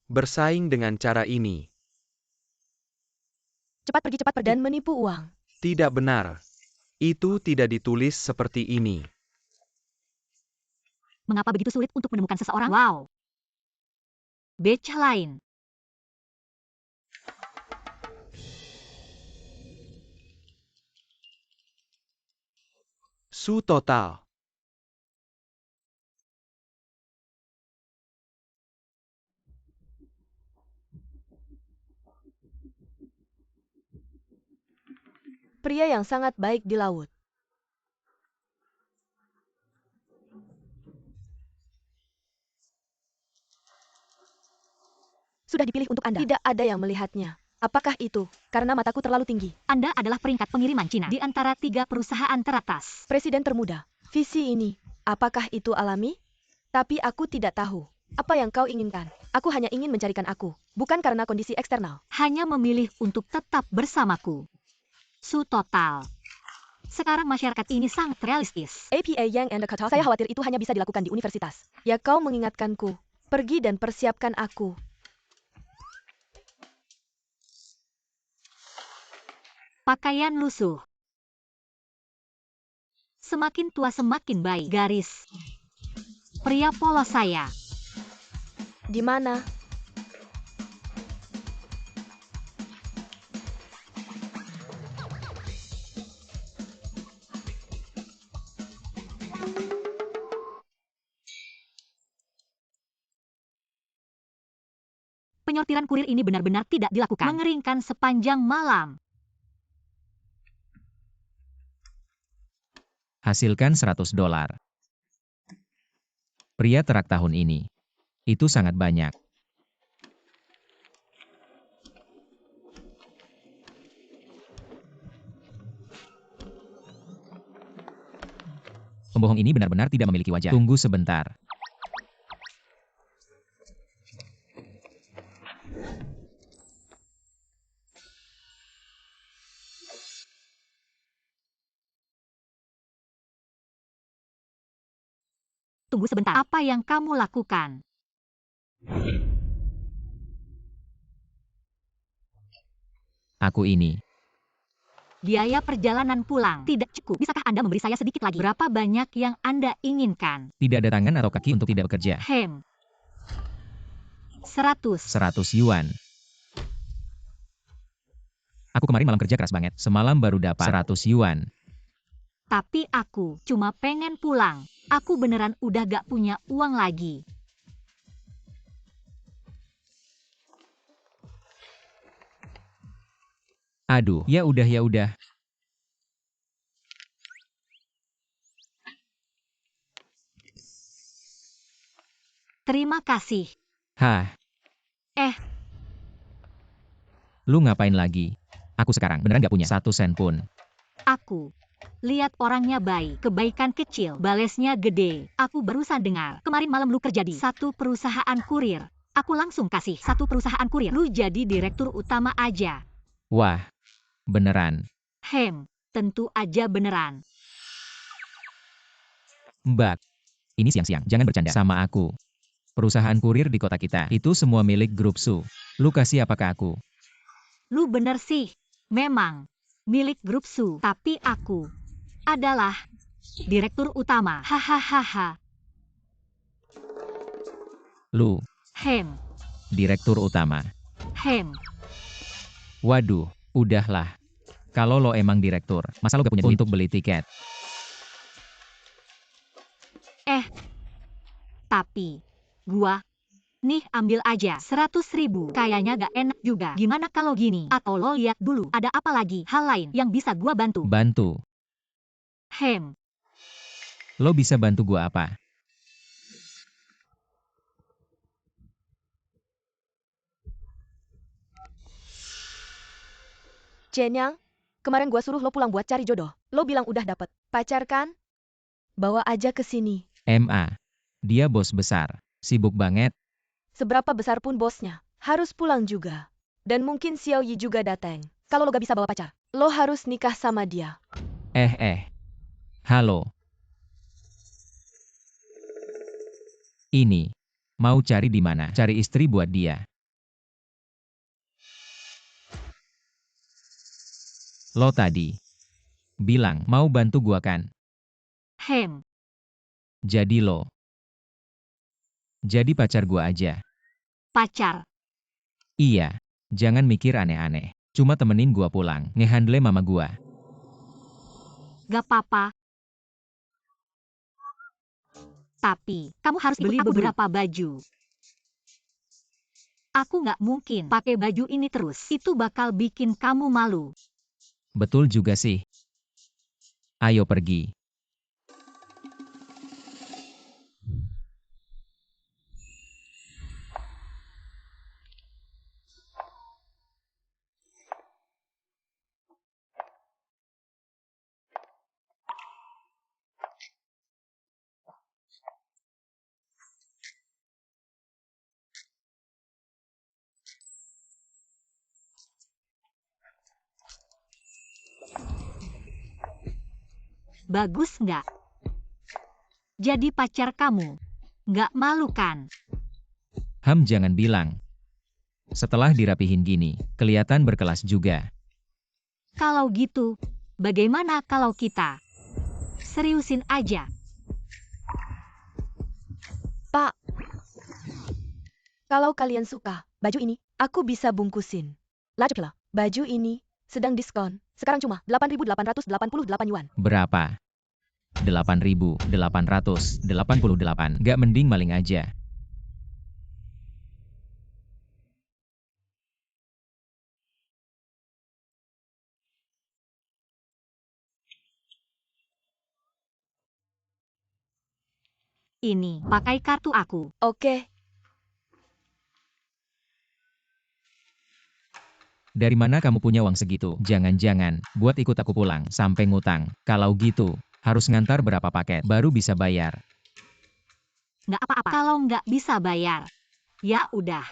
Bersaing dengan cara ini. Cepat pergi, cepat pergi. Dan menipu uang. Tidak benar. Itu tidak ditulis seperti ini. Mengapa begitu sulit untuk menemukan seseorang? Wow. Beca lain. Su total. Pria yang sangat baik di laut. Sudah dipilih untuk Anda. Tidak ada yang melihatnya. Apakah itu karena mataku terlalu tinggi? Anda adalah peringkat pengiriman Cina di antara 3 perusahaan teratas. Presiden termuda. Visi ini, apakah itu alami? Tapi aku tidak tahu. Apa yang kau inginkan? Aku hanya ingin mencarikan aku, bukan karena kondisi eksternal. Hanya memilih untuk tetap bersamaku. Su total. Sekarang masyarakat ini sangat realistis. APA Yang and the Cutoff. Saya khawatir itu hanya bisa dilakukan di universitas. Ya, kau mengingatkanku. Pergi dan persiapkan aku. Pakaian lusuh. Semakin tua semakin baik. Garis. Pria polos saya. Di mana? Penyortiran kurir ini benar-benar tidak dilakukan. Mengeringkan sepanjang malam. Hasilkan $100. Pria terak tahun ini. Itu sangat banyak. Pembohong ini benar-benar tidak memiliki wajah. Tunggu sebentar. Tunggu sebentar. Apa yang kamu lakukan? Aku ini. Biaya perjalanan pulang tidak cukup. Bisakah Anda memberi saya sedikit lagi? Berapa banyak yang Anda inginkan? Tidak ada tangan atau kaki untuk tidak bekerja. 100. 100 yuan. Aku kemarin malam kerja keras banget. Semalam baru dapat 100 yuan. Tapi aku cuma pengen pulang. Aku beneran udah gak punya uang lagi. Aduh, ya udah. Terima kasih. Hah, lu ngapain lagi? Aku sekarang beneran gak punya 1 sen pun. Aku lihat orangnya baik, kebaikan kecil, balesnya gede. Aku barusan dengar, kemarin malam lu kerja di 1 perusahaan kurir. Aku langsung kasih 1 perusahaan kurir. Lu jadi direktur utama aja. Wah, beneran. Tentu aja beneran. Mbak, ini siang-siang, jangan bercanda sama aku. Perusahaan kurir di kota kita, itu semua milik grup Su. Lu kasih apa ke aku? Lu bener sih, memang milik grup Su. Tapi aku adalah direktur utama. Hahaha. Lu, direktur utama. Waduh, udahlah. Kalau lo emang direktur, masa lo gak punya duit untuk beli tiket? Tapi gua nih ambil aja 100.000. Kayaknya gak enak juga. Gimana kalau gini? Atau lo lihat dulu ada apa lagi hal lain yang bisa gua bantu? Bantu? Lo bisa bantu gua apa? Jenyang, kemarin gua suruh lo pulang buat cari jodoh. Lo bilang udah dapet pacar kan? Bawa aja ke sini. Dia bos besar. Sibuk banget. Seberapa besar pun bosnya, harus pulang juga. Dan mungkin Xiao Yi juga datang. Kalau lo gak bisa bawa pacar, lo harus nikah sama dia. Halo. Ini, mau cari di mana? Cari istri buat dia. Lo tadi bilang mau bantu gua kan? Jadi lo jadi pacar gua aja. Pacar. Iya, jangan mikir aneh-aneh. Cuma temenin gua pulang, ngehandle mama gua. Gak apa-apa. Tapi, kamu harus beli beberapa baju. Aku nggak mungkin pakai baju ini terus. Itu bakal bikin kamu malu. Betul juga sih. Ayo pergi. Bagus nggak? Jadi pacar kamu. Nggak malu kan? Jangan bilang. Setelah dirapihin gini, kelihatan berkelas juga. Kalau gitu, bagaimana kalau kita seriusin aja? Pak, kalau kalian suka baju ini, aku bisa bungkusin. Lajuklah, baju ini sedang diskon. Sekarang cuma 8.888 yuan. Berapa? 8.888. Gak mending maling aja. Ini, pakai kartu aku. Oke, Dari mana kamu punya uang segitu? Jangan-jangan buat ikut aku pulang sampai ngutang. Kalau gitu, harus ngantar berapa paket baru bisa bayar. Nggak apa-apa. Kalau nggak bisa bayar, ya udah.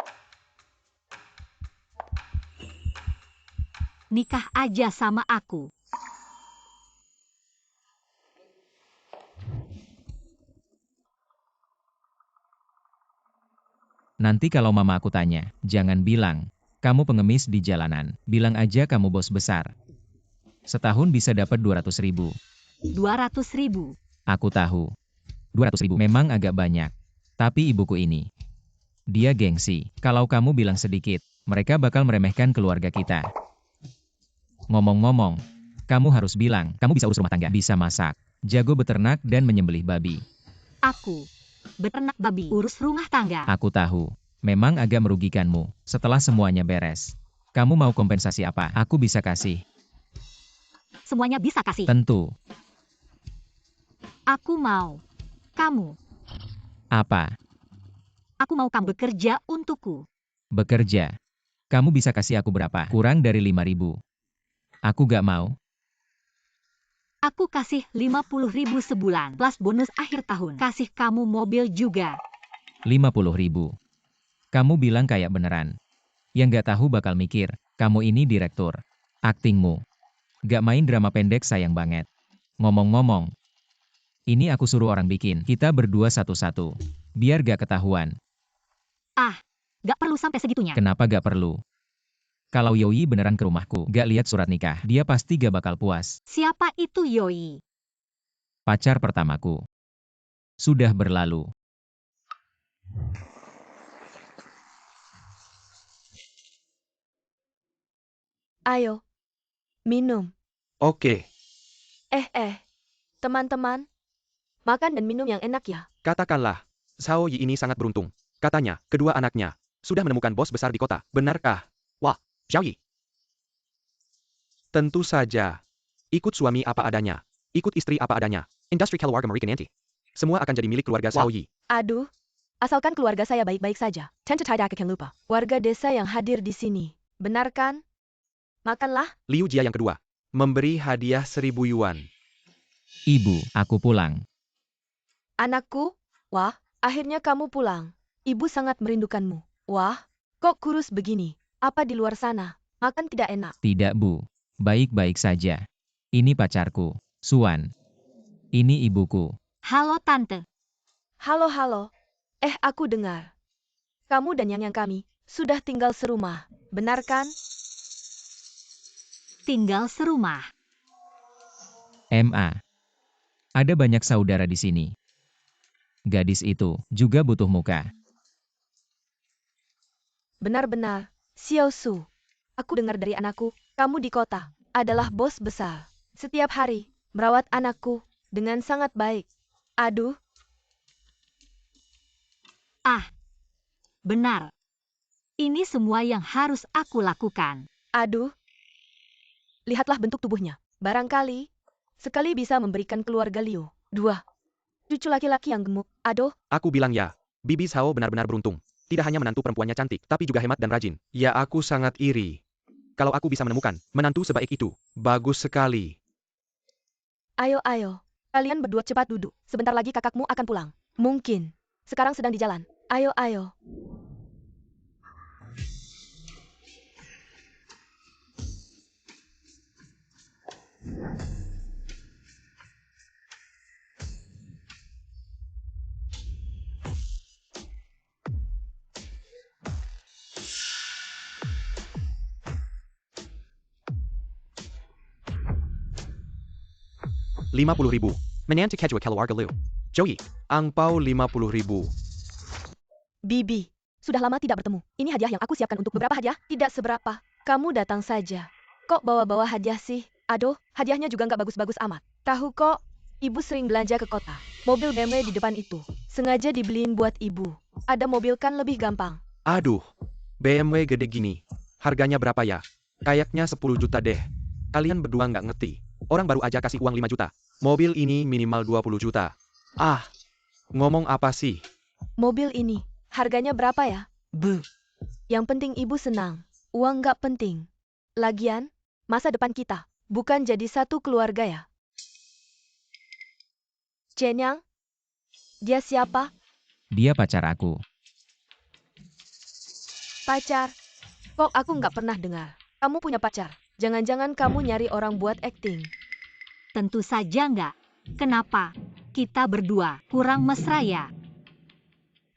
Nikah aja sama aku. Nanti kalau mama aku tanya, jangan bilang, kamu pengemis di jalanan. Bilang aja kamu bos besar. Setahun bisa dapat 200.000. 200.000. Aku tahu. 200.000 memang agak banyak. Tapi ibuku ini, dia gengsi. Kalau kamu bilang sedikit, mereka bakal meremehkan keluarga kita. Ngomong-ngomong, kamu harus bilang, kamu bisa urus rumah tangga, bisa masak, jago beternak dan menyembelih babi. Aku beternak babi, urus rumah tangga. Aku tahu, memang agak merugikanmu. Setelah semuanya beres, kamu mau kompensasi apa? Aku bisa kasih. Semuanya bisa kasih. Tentu. Aku mau kamu. Apa? Aku mau kamu bekerja untukku. Bekerja. Kamu bisa kasih aku berapa? Kurang dari 5.000. Aku gak mau. Aku kasih 50.000 sebulan, plus bonus akhir tahun. Kasih kamu mobil juga. 50.000. Kamu bilang kayak beneran. Yang gak tahu bakal mikir, kamu ini direktur. Aktingmu. Gak main drama pendek sayang banget. Ngomong-ngomong, ini aku suruh orang bikin. Kita berdua satu-satu. Biar gak ketahuan. Gak perlu sampai segitunya. Kenapa gak perlu? Kalau Yoi beneran ke rumahku, gak lihat surat nikah, dia pasti gak bakal puas. Siapa itu Yoi? Pacar pertamaku. Sudah berlalu. ayo. Minum. Oke, Teman-teman. Makan dan minum yang enak ya. katakanlah, Xiao Yi ini sangat beruntung. Katanya, kedua anaknya sudah menemukan bos besar di kota. Benarkah? Wah, Xiao Yi. Tentu saja. Ikut suami apa adanya. Ikut istri apa adanya. Industri keluarga mereka nanti. Semua akan jadi milik keluarga Xiao Yi. Aduh, asalkan keluarga saya baik-baik saja. Tante tidak akan lupa. Warga desa yang hadir di sini. Benar kan? Makanlah. Liu Jia yang kedua. Memberi hadiah 1.000 yuan. Ibu, aku pulang. Anakku, wah, akhirnya kamu pulang. Ibu sangat merindukanmu. Wah, kok kurus begini? Apa di luar sana? Makan tidak enak. Tidak Bu. Baik-baik saja. Ini pacarku, Suan. Ini ibuku. Halo Tante. Halo. Aku dengar. Kamu dan yang kami sudah tinggal serumah. Benar kan? tinggal serumah. MA. Ada banyak saudara di sini. Gadis itu juga butuh muka. Benar-benar, Xiao Su. Aku dengar dari anakku, kamu di kota adalah bos besar. Setiap hari, merawat anakku dengan sangat baik. Aduh, Benar. Ini semua yang harus aku lakukan. aduh. Lihatlah bentuk tubuhnya. Barangkali, sekali bisa memberikan keluarga Liu. 2. Cucu laki-laki yang gemuk. Aduh, Aku bilang ya, Bibi Sao benar-benar beruntung. Tidak hanya menantu perempuannya cantik, tapi juga hemat dan rajin. Ya, aku sangat iri. Kalau aku bisa menemukan menantu sebaik itu, bagus sekali. ayo. Kalian berdua cepat duduk. Sebentar lagi kakakmu akan pulang. Mungkin. Sekarang sedang di jalan. Ayo. 50.000. Menanti kejua keluarga Liu. Joey, angpau 50.000. Bibi, sudah lama tidak bertemu. Ini hadiah yang aku siapkan untuk beberapa hadiah. Tidak seberapa. Kamu datang saja. Kok bawa-bawa hadiah sih? Aduh, hadiahnya juga nggak bagus-bagus amat. Tahu kok, ibu sering belanja ke kota. Mobil BMW di depan itu. Sengaja dibeliin buat ibu. Ada mobil kan lebih gampang. Aduh, BMW gede gini. Harganya berapa ya? Kayaknya 10 juta deh. Kalian berdua nggak ngerti. Orang baru aja kasih uang 5 juta. Mobil ini minimal 20 juta. Ah, ngomong apa sih? Mobil ini, harganya berapa ya? Yang penting ibu senang. Uang nggak penting. Lagian, masa depan kita, bukan jadi satu keluarga ya. Cenyang? Dia siapa? Dia pacar aku. Pacar? Kok aku nggak pernah dengar. Kamu punya pacar? Jangan-jangan kamu nyari orang buat acting. Tentu saja enggak. Kenapa? Kita berdua kurang mesra ya.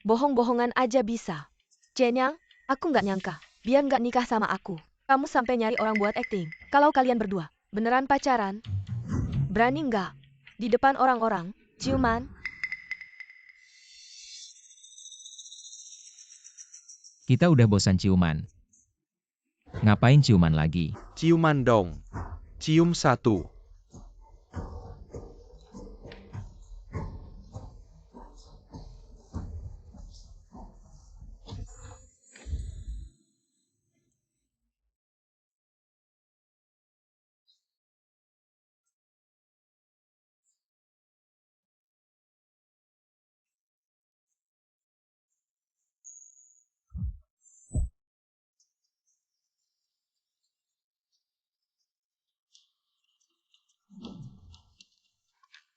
Bohong-bohongan aja bisa. Cenyang, aku nggak nyangka. Biar nggak nikah sama aku. Kamu sampai nyari orang buat acting. Kalau kalian berdua beneran pacaran, berani nggak? Di depan orang-orang, ciuman? Kita udah bosan ciuman. Ngapain ciuman lagi? Ciuman dong. Cium satu.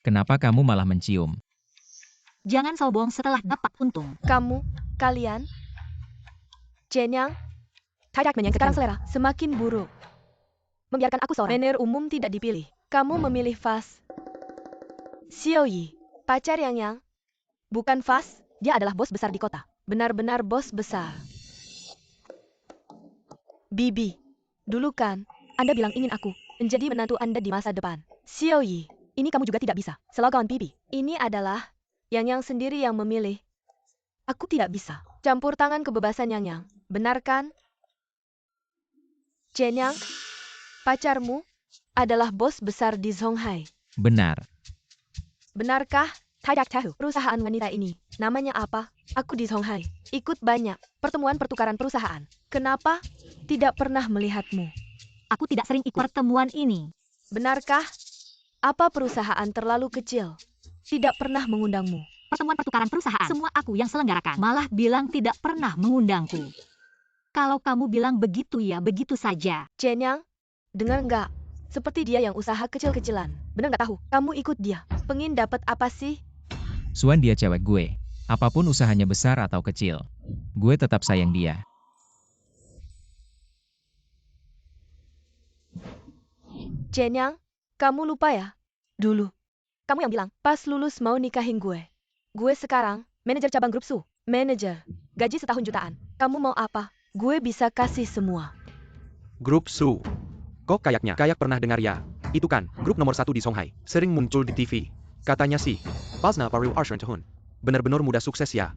Kenapa kamu malah mencium? Jangan sombong setelah dapat untung. Kamu, kalian? Cenyang? Tidak sekarang selera semakin buruk. Membiarkan aku seorang manner umum tidak dipilih. Kamu memilih Fas. Xiao Yi, pacar Yang. Bukan Fas, dia adalah bos besar di kota. Benar-benar bos besar. Bibi, dulu kan, Anda bilang ingin aku menjadi menantu Anda di masa depan. Xiao Yi, ini kamu juga tidak bisa. Slogan Bibi, ini adalah Yang sendiri yang memilih. Aku tidak bisa campur tangan kebebasan Yang. Benar kan? Cenyang, pacarmu adalah bos besar di Zonghai. Benar. Benarkah? Tidak tahu. Perusahaan wanita ini, namanya apa? Aku di Zonghai. Ikut banyak pertemuan pertukaran perusahaan. Kenapa? Tidak pernah melihatmu. Aku tidak sering ikut pertemuan ini. Benarkah? Apa perusahaan terlalu kecil? Tidak pernah mengundangmu. Pertemuan pertukaran perusahaan, semua aku yang selenggarakan. Malah bilang tidak pernah mengundangku. Kalau kamu bilang begitu ya begitu saja. Cenyang, dengar nggak? Seperti dia yang usaha kecil-kecilan. Bener nggak tahu? Kamu ikut dia. Pengin dapat apa sih? Suan dia cewek gue. Apapun usahanya besar atau kecil. Gue tetap sayang dia. Cenyang, kamu lupa ya? Dulu, kamu yang bilang pas lulus mau nikahin gue. Gue sekarang, manajer cabang grup Su. Manajer, gaji setahun jutaan. Kamu mau apa? Gue bisa kasih semua. Grup Su. Kok kayak pernah dengar ya? Itu kan, grup nomor 1 di Shanghai. Sering muncul di TV. Katanya sih, Palsna Paril Arshan Tahun. Bener-bener mudah sukses ya.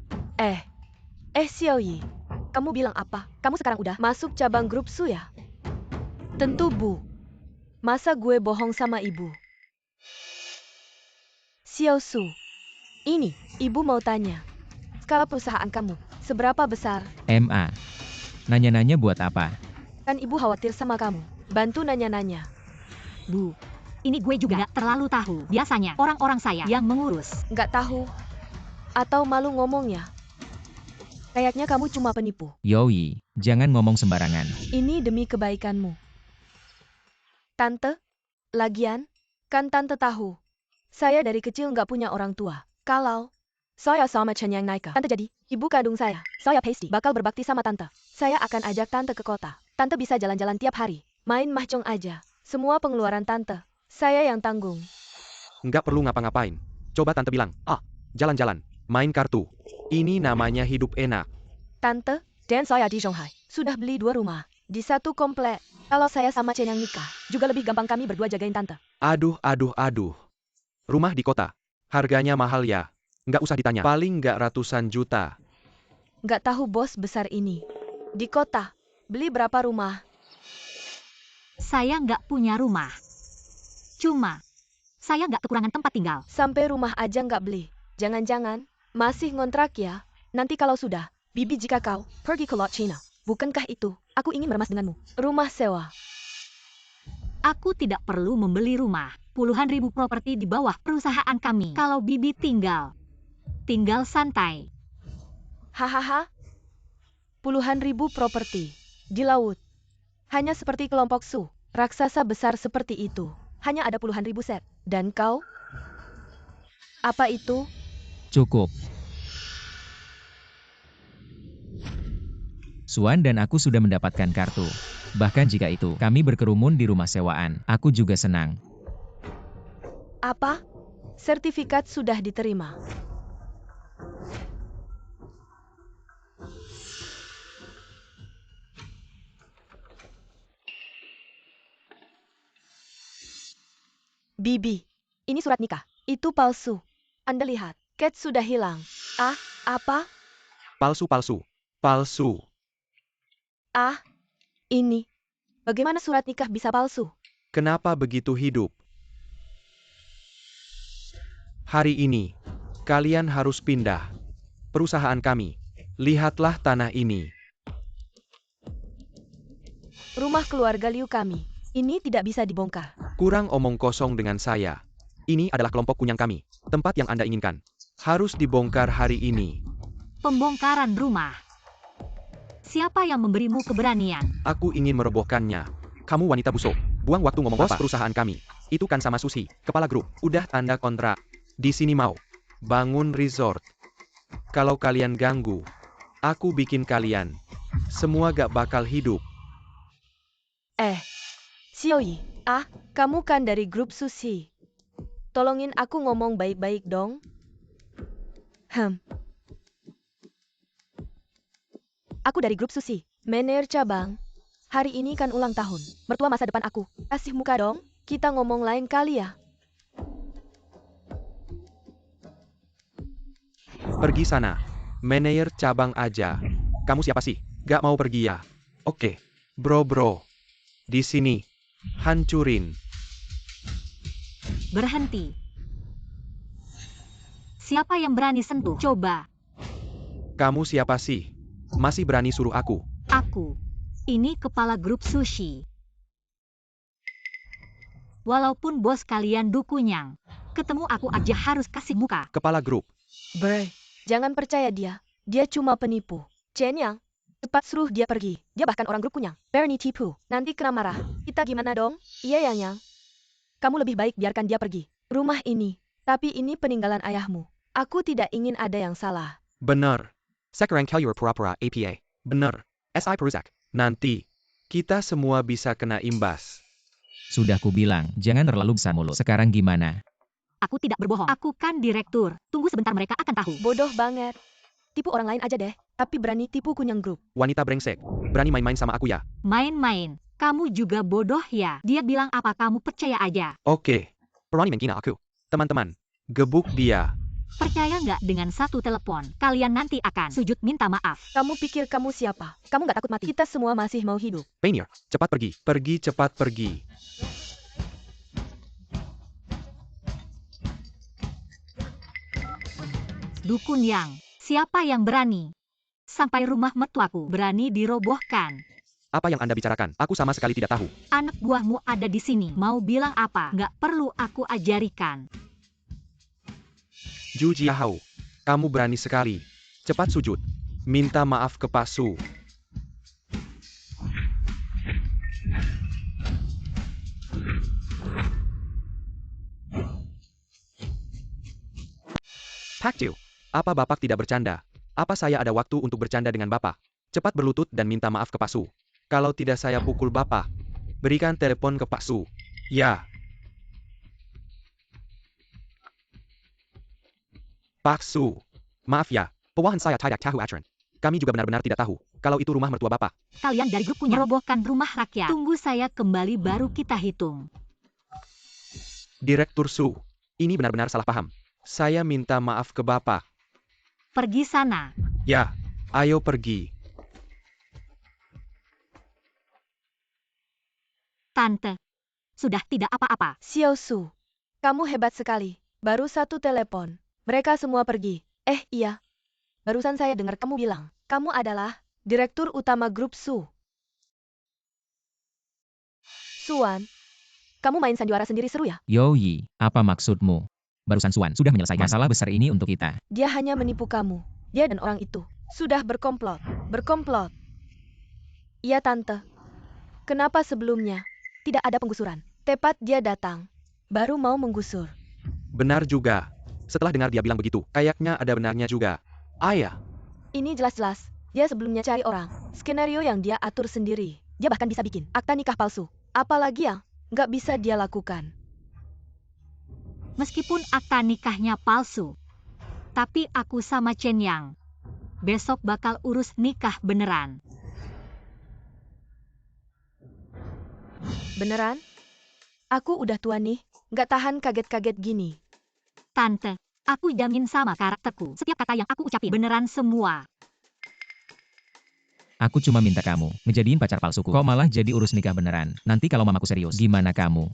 Xiaoyi. Kamu bilang apa? Kamu sekarang udah masuk cabang grup Su ya? Tentu Bu. Masa gue bohong sama ibu? Xiao Su. Ini, ibu mau tanya. Skala perusahaan kamu, seberapa besar? MA. Nanya-nanya buat apa? Kan ibu khawatir sama kamu. Bantu nanya-nanya. Bu, ini gue juga nggak terlalu tahu. Biasanya orang-orang saya yang mengurus. Nggak tahu? Atau malu ngomongnya? Kayaknya kamu cuma penipu. Yoi, jangan ngomong sembarangan. Ini demi kebaikanmu. Tante, lagian, kan tante tahu. Saya dari kecil nggak punya orang tua. Kalau saya sama Chen Yang Naika, tante jadi ibu kandung saya pasti bakal berbakti sama tante. Saya akan ajak tante ke kota. Tante bisa jalan-jalan tiap hari. Main mahjong aja. Semua pengeluaran tante, saya yang tanggung. Nggak perlu ngapa-ngapain. Coba tante bilang, jalan-jalan, main kartu. Ini namanya hidup enak. Tante, dan saya di Shanghai. Sudah beli 2 rumah. Di satu komplek. Kalau saya sama Chen Yang nikah, juga lebih gampang kami berdua jagain tante. Aduh. Rumah di kota. Harganya mahal ya. Nggak usah ditanya. Paling nggak ratusan juta. Nggak tahu bos besar ini. Di kota, beli berapa rumah? Saya nggak punya rumah. Cuma, saya nggak kekurangan tempat tinggal. Sampai rumah aja nggak beli. Jangan-jangan, masih ngontrak ya? Nanti kalau sudah, Bibi jika kau pergi ke Lot China. Bukankah itu, aku ingin meremas denganmu. Rumah sewa. Aku tidak perlu membeli rumah. Puluhan ribu properti di bawah perusahaan kami. Kalau Bibi tinggal santai. Hahaha. Puluhan ribu properti. Di laut. Hanya seperti kelompok Su. Raksasa besar seperti itu. Hanya ada puluhan ribu set. Dan kau? Apa itu? Cukup. Suan dan aku sudah mendapatkan kartu. Bahkan jika itu, kami berkerumun di rumah sewaan. Aku juga senang. Apa? Sertifikat sudah diterima. Bibi, ini surat nikah. Itu palsu. Anda lihat, Cat sudah hilang. Apa? Palsu. Ini. Bagaimana surat nikah bisa palsu? Kenapa begitu hidup? Hari ini, kalian harus pindah. Perusahaan kami. Lihatlah tanah ini. Rumah keluarga Liu kami. Ini tidak bisa dibongkar. Kurang omong kosong dengan saya. Ini adalah kelompok kunyang kami. Tempat yang Anda inginkan. Harus dibongkar hari ini. Pembongkaran rumah. Siapa yang memberimu keberanian? Aku ingin merobohkannya. Kamu wanita busuk. Buang waktu ngomong bos perusahaan kami. Itu kan sama Susi, kepala grup. Udah tanda kontrak. Di sini mau bangun resort. Kalau kalian ganggu, aku bikin kalian semua gak bakal hidup. Xiaoyi, kamu kan dari grup Susi. Tolongin aku ngomong baik-baik dong. Aku dari grup Susi, manajer cabang. Hari ini kan ulang tahun, mertua masa depan aku. Kasih muka dong, kita ngomong lain kali ya. Pergi sana. Manajer cabang aja. Kamu siapa sih? Gak mau pergi ya? Oke. Bro. Di sini. Hancurin. Berhenti. Siapa yang berani sentuh? Coba. Kamu siapa sih? Masih berani suruh aku? Aku. Ini kepala grup sushi. Walaupun bos kalian dukunyang, ketemu aku aja harus kasih muka. Kepala grup. Jangan percaya dia. Dia cuma penipu. Chen Yang, cepat suruh dia pergi. Dia bahkan orang grup kunyang. Bernie tipu. Nanti kena marah. Kita gimana dong? Iya Yang. Kamu lebih baik biarkan dia pergi. Rumah ini. Tapi ini peninggalan ayahmu. Aku tidak ingin ada yang salah. Bener. Sekarang kalian pura-pura APA. Bener. SI Peruzak. Nanti, kita semua bisa kena imbas. Sudah kubilang, jangan terlalu besar mulut. Sekarang gimana? Aku tidak berbohong. Aku kan direktur. Tunggu sebentar mereka akan tahu. Bodoh banget. Tipu orang lain aja deh. Tapi berani tipu kunyang grup. Wanita brengsek. Berani main-main sama aku ya? Main-main. Kamu juga bodoh ya. Dia bilang apa kamu percaya aja. Oke. Berani menghina aku. Teman-teman, gebuk dia. Percaya nggak dengan satu telepon, kalian nanti akan sujud minta maaf. Kamu pikir kamu siapa? Kamu nggak takut mati? Kita semua masih mau hidup. Painter, cepat pergi. Pergi cepat pergi. Dukun Yang, siapa yang berani? Sampai rumah mertuaku berani dirobohkan. Apa yang Anda bicarakan? Aku sama sekali tidak tahu. Anak buahmu ada di sini. Mau bilang apa? Nggak perlu aku ajarikan. Ju Jiahao, kamu berani sekali. Cepat sujud. Minta maaf ke Pak Su. Pak Jiu, apa Bapak tidak bercanda? Apa saya ada waktu untuk bercanda dengan Bapak? Cepat berlutut dan minta maaf ke Pak Su. Kalau tidak saya pukul Bapak. Berikan telepon ke Pak Su. Ya. Pak Su. Maaf ya, pewahan saya tidak tahu aturan. Kami juga benar-benar tidak tahu kalau itu rumah mertua Bapak. Kalian dari grup punya merobohkan rumah rakyat. Tunggu saya kembali baru kita hitung. Direktur Su, ini benar-benar salah paham. Saya minta maaf ke Bapak. Pergi sana. Ya, ayo pergi. Tante. Sudah tidak apa-apa. Xiao Su, kamu hebat sekali. Baru satu telepon. Mereka semua pergi. Iya. Barusan saya dengar kamu bilang, kamu adalah Direktur Utama Grup Su. Suan, kamu main sandiwara sendiri seru ya? Yoyi, apa maksudmu? Barusan Suan sudah menyelesaikan masalah besar ini untuk kita. Dia hanya menipu kamu. Dia dan orang itu sudah berkomplot. Berkomplot. Iya Tante. Kenapa sebelumnya tidak ada penggusuran? Tepat dia datang, baru mau menggusur. Benar juga. Setelah dengar dia bilang begitu, kayaknya ada benarnya juga. Ayah. Ini jelas-jelas, dia sebelumnya cari orang. Skenario yang dia atur sendiri. Dia bahkan bisa bikin akta nikah palsu. Apalagi yang nggak bisa dia lakukan. Meskipun akta nikahnya palsu. Tapi aku sama Chen Yang. Besok bakal urus nikah beneran. Beneran? Aku udah tua nih, nggak tahan kaget-kaget gini. Tante, aku jamin sama karakterku. Setiap kata yang aku ucapin beneran semua. Aku cuma minta kamu ngejadiin pacar palsuku. Kok malah jadi urus nikah beneran? Nanti kalau mamaku serius, gimana kamu?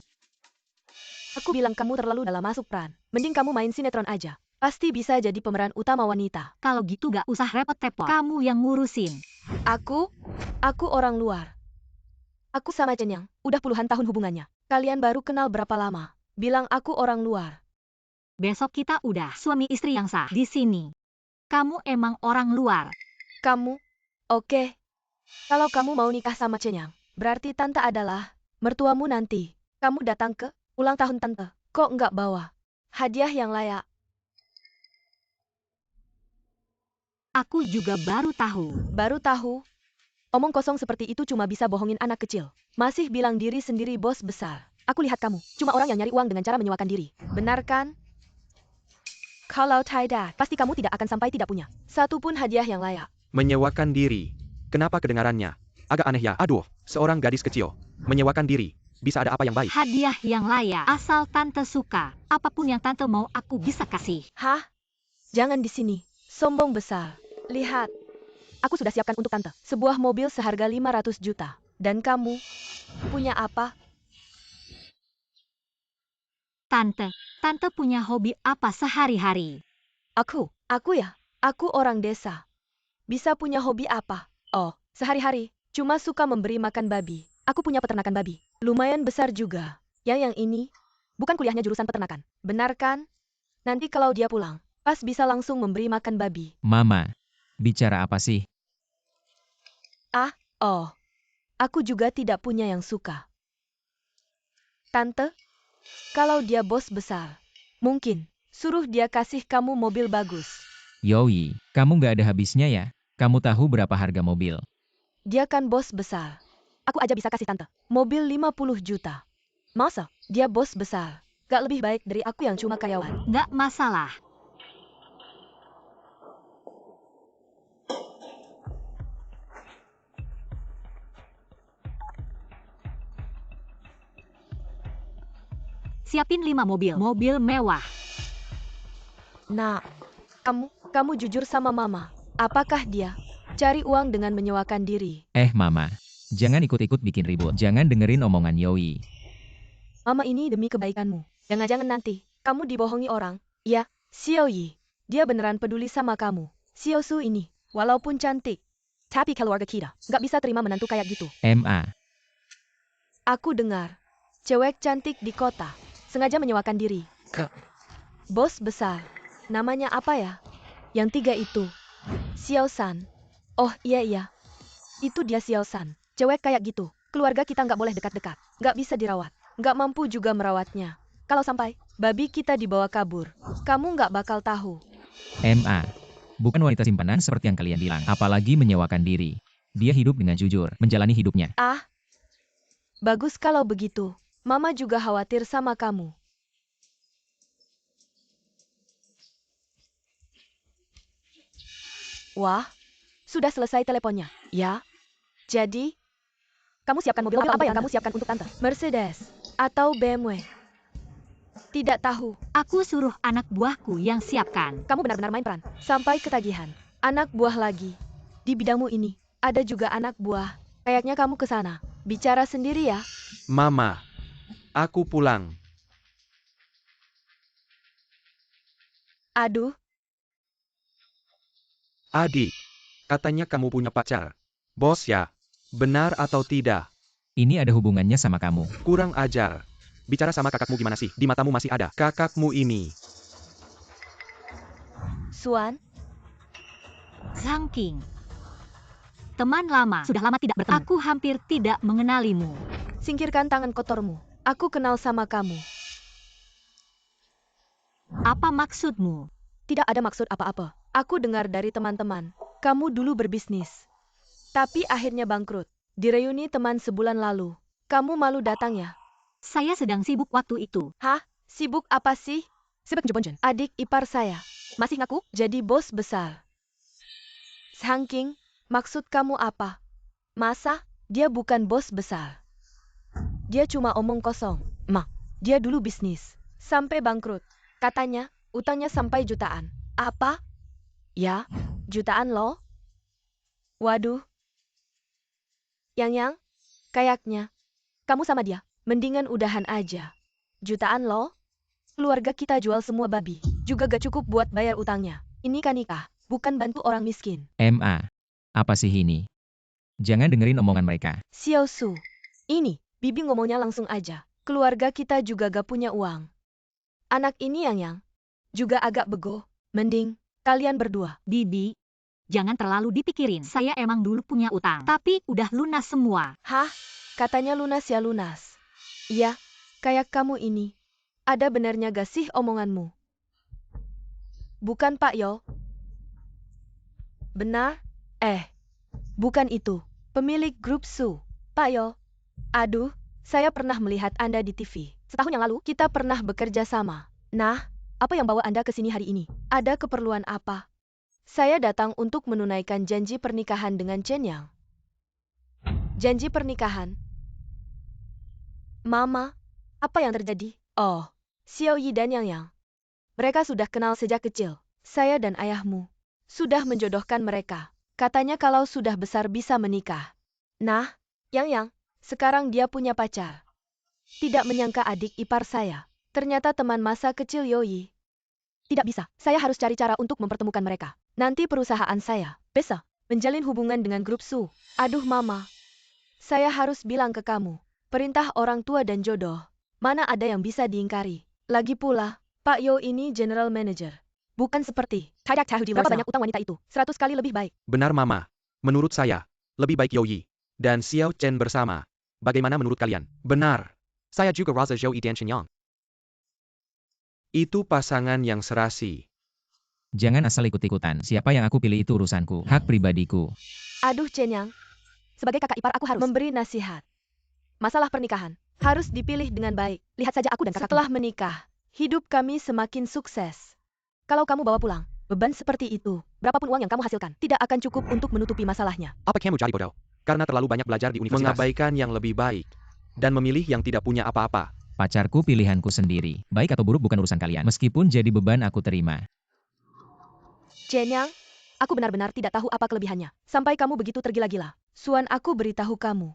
Aku bilang kamu terlalu dalam masuk peran. Mending kamu main sinetron aja. Pasti bisa jadi pemeran utama wanita. Kalau gitu gak usah repot-repot. Kamu yang ngurusin. Aku orang luar. Aku sama Chen Yang, udah puluhan tahun hubungannya. Kalian baru kenal berapa lama? Bilang aku orang luar. Besok kita udah suami istri yang sah di sini. Kamu emang orang luar. Kamu? Oke. Kalau kamu mau nikah sama Chen Yang, berarti Tante adalah mertuamu nanti. Kamu datang ke ulang tahun Tante. Kok nggak bawa hadiah yang layak? Aku juga baru tahu. Baru tahu? Omong kosong seperti itu cuma bisa bohongin anak kecil. Masih bilang diri sendiri bos besar. Aku lihat kamu, cuma orang yang nyari uang dengan cara menyewakan diri. Benar kan? Kalau tidak, pasti kamu tidak akan sampai tidak punya satu pun hadiah yang layak. Menyewakan diri. Kenapa kedengarannya agak aneh ya? Aduh, seorang gadis kecil menyewakan diri. Bisa ada apa yang baik? Hadiah yang layak. Asal Tante suka. Apapun yang Tante mau aku bisa kasih. Hah? Jangan di sini. Sombong besar. Lihat. Aku sudah siapkan untuk Tante sebuah mobil seharga 500 juta. Dan kamu punya apa? Tante punya hobi apa sehari-hari? Aku ya. Aku orang desa. Bisa punya hobi apa? Oh, sehari-hari cuma suka memberi makan babi. Aku punya peternakan babi. Lumayan besar juga. Yang ini bukan kuliahnya jurusan peternakan. Benar kan? Nanti kalau dia pulang, pas bisa langsung memberi makan babi. Mama, bicara apa sih? Oh. Aku juga tidak punya yang suka. Tante, kalau dia bos besar, mungkin suruh dia kasih kamu mobil bagus. Yoi, kamu nggak ada habisnya ya? Kamu tahu berapa harga mobil? Dia kan bos besar. Aku aja bisa kasih Tante mobil 50 juta. Masa dia bos besar? Gak lebih baik dari aku yang cuma karyawan. Nggak masalah. siapin 5 mobil. Mobil mewah. Nak, kamu jujur sama Mama. Apakah dia cari uang dengan menyewakan diri? Mama. Jangan ikut-ikut bikin ribut. Jangan dengerin omongan Yoi. Mama ini demi kebaikanmu. Jangan-jangan nanti kamu dibohongi orang. Ya, Xiao Yi. Dia beneran peduli sama kamu. Xiao Su ini, walaupun cantik, tapi keluarga kita nggak bisa terima menantu kayak gitu. Ma. Aku dengar, cewek cantik di kota sengaja menyewakan diri. Bos besar. Namanya apa ya? Yang 3 itu. Xiao San. Oh iya. Itu dia Xiao San. Cewek kayak gitu. Keluarga kita nggak boleh dekat-dekat. Nggak bisa dirawat. Nggak mampu juga merawatnya. Kalau sampai babi kita dibawa kabur, kamu nggak bakal tahu. Ma. Bukan wanita simpanan seperti yang kalian bilang. Apalagi menyewakan diri. Dia hidup dengan jujur, menjalani hidupnya. Bagus kalau begitu. Mama juga khawatir sama kamu. Wah, sudah selesai teleponnya. Ya. Jadi, kamu siapkan mobil apa yang kamu siapkan untuk tante? Mercedes atau BMW? Tidak tahu. Aku suruh anak buahku yang siapkan. Kamu benar-benar main peran. Sampai ketagihan. Anak buah lagi. Di bidangmu ini, ada juga anak buah. Kayaknya kamu ke sana. Bicara sendiri ya. Mama, aku pulang. Aduh, Adik, katanya kamu punya pacar. Bos ya, benar atau tidak? Ini ada hubungannya sama kamu. Kurang ajar. Bicara sama kakakmu gimana sih? Di matamu masih ada kakakmu ini. Suan, Zhang King. Teman lama, sudah lama tidak bertemu. Aku hampir tidak mengenalimu. singkirkan tangan kotormu. Aku kenal sama kamu. Apa maksudmu? Tidak ada maksud apa-apa. Aku dengar dari teman-teman, kamu dulu berbisnis. Tapi akhirnya bangkrut. Di reuni teman sebulan lalu. Kamu malu datang ya? Saya sedang sibuk waktu itu. Hah? Sibuk apa sih? Sibuk jebonjen. Adik ipar saya. Masih ngaku jadi bos besar. Zhang King, maksud kamu apa? Masa dia bukan bos besar? Dia cuma omong kosong. Dia dulu bisnis. Sampai bangkrut. Katanya, utangnya sampai jutaan. Apa? Ya, jutaan loh. Waduh. Yang, kayaknya kamu sama dia mendingan udahan aja. Jutaan loh. Keluarga kita jual semua babi. Juga gak cukup buat bayar utangnya. Ini kan nikah, bukan bantu orang miskin. Ma. Apa sih ini? Jangan dengerin omongan mereka. Xiao Su. Ini, Bibi ngomongnya langsung aja. Keluarga kita juga gak punya uang. Anak ini yang juga agak bego. Mending kalian berdua. Bibi, jangan terlalu dipikirin. Saya emang dulu punya utang, tapi udah lunas semua. Hah? Katanya lunas ya lunas. Iya, kayak kamu ini. Ada benarnya gak sih omonganmu? Bukan Pak Yo? Benar? Bukan itu. Pemilik grup Su. Pak Yo. Aduh, saya pernah melihat Anda di TV. Setahun yang lalu, kita pernah bekerja sama. Nah, apa yang bawa Anda ke sini hari ini? Ada keperluan apa? Saya datang untuk menunaikan janji pernikahan dengan Chen Yang. Janji pernikahan? Mama, apa yang terjadi? Oh, Xiao Yi dan Yang. Mereka sudah kenal sejak kecil. Saya dan ayahmu sudah menjodohkan mereka. Katanya kalau sudah besar bisa menikah. Nah, Yang, sekarang dia punya pacar. Tidak menyangka adik ipar saya. Ternyata teman masa kecil Yoi. Tidak bisa, saya harus cari cara untuk mempertemukan mereka. Nanti perusahaan saya bisa menjalin hubungan dengan grup Su. Aduh mama, saya harus bilang ke kamu. Perintah orang tua dan jodoh, mana ada yang bisa diingkari. Lagi pula, Pak Yo ini general manager. Bukan seperti berapa banyak utang wanita itu? 100 kali lebih baik. Benar Mama. Menurut saya, lebih baik Yoyi dan Xiao Chen bersama. Bagaimana menurut kalian? Benar. Saya juga rasa Zhou Yi dan Shen Yang. Itu pasangan yang serasi. Jangan asal ikut-ikutan. Siapa yang aku pilih itu urusanku. Hak pribadiku. Aduh Chen Yang, sebagai kakak ipar aku harus memberi nasihat. Masalah pernikahan harus dipilih dengan baik. Lihat saja aku dan kakakku. Setelah menikah, hidup kami semakin sukses. Kalau kamu bawa pulang beban seperti itu, berapapun uang yang kamu hasilkan, tidak akan cukup untuk menutupi masalahnya. Apa kamu jadi bodoh? Karena terlalu banyak belajar di universitas. Mengabaikan yang lebih baik dan memilih yang tidak punya apa-apa. Pacarku pilihanku sendiri. Baik atau buruk bukan urusan kalian. Meskipun jadi beban aku terima. Chenyang, aku benar-benar tidak tahu apa kelebihannya. Sampai kamu begitu tergila-gila. Suan, aku beritahu kamu.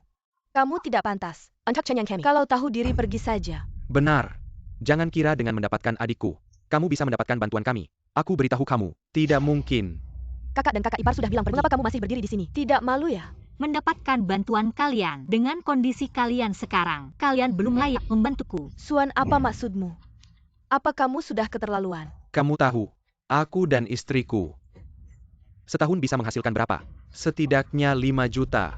Kamu tidak pantas. Untuk Chenyang kami. Kalau tahu diri pergi saja. Benar. Jangan kira dengan mendapatkan adikku, kamu bisa mendapatkan bantuan kami. Aku beritahu kamu, tidak mungkin. Kakak dan kakak ipar sudah bilang pergi. Mengapa kamu masih berdiri di sini? Tidak malu ya? Mendapatkan bantuan kalian dengan kondisi kalian sekarang. Kalian belum layak membantuku. Suan, apa maksudmu? Apa kamu sudah keterlaluan? Kamu tahu, aku dan istriku setahun bisa menghasilkan berapa? Setidaknya 5 juta.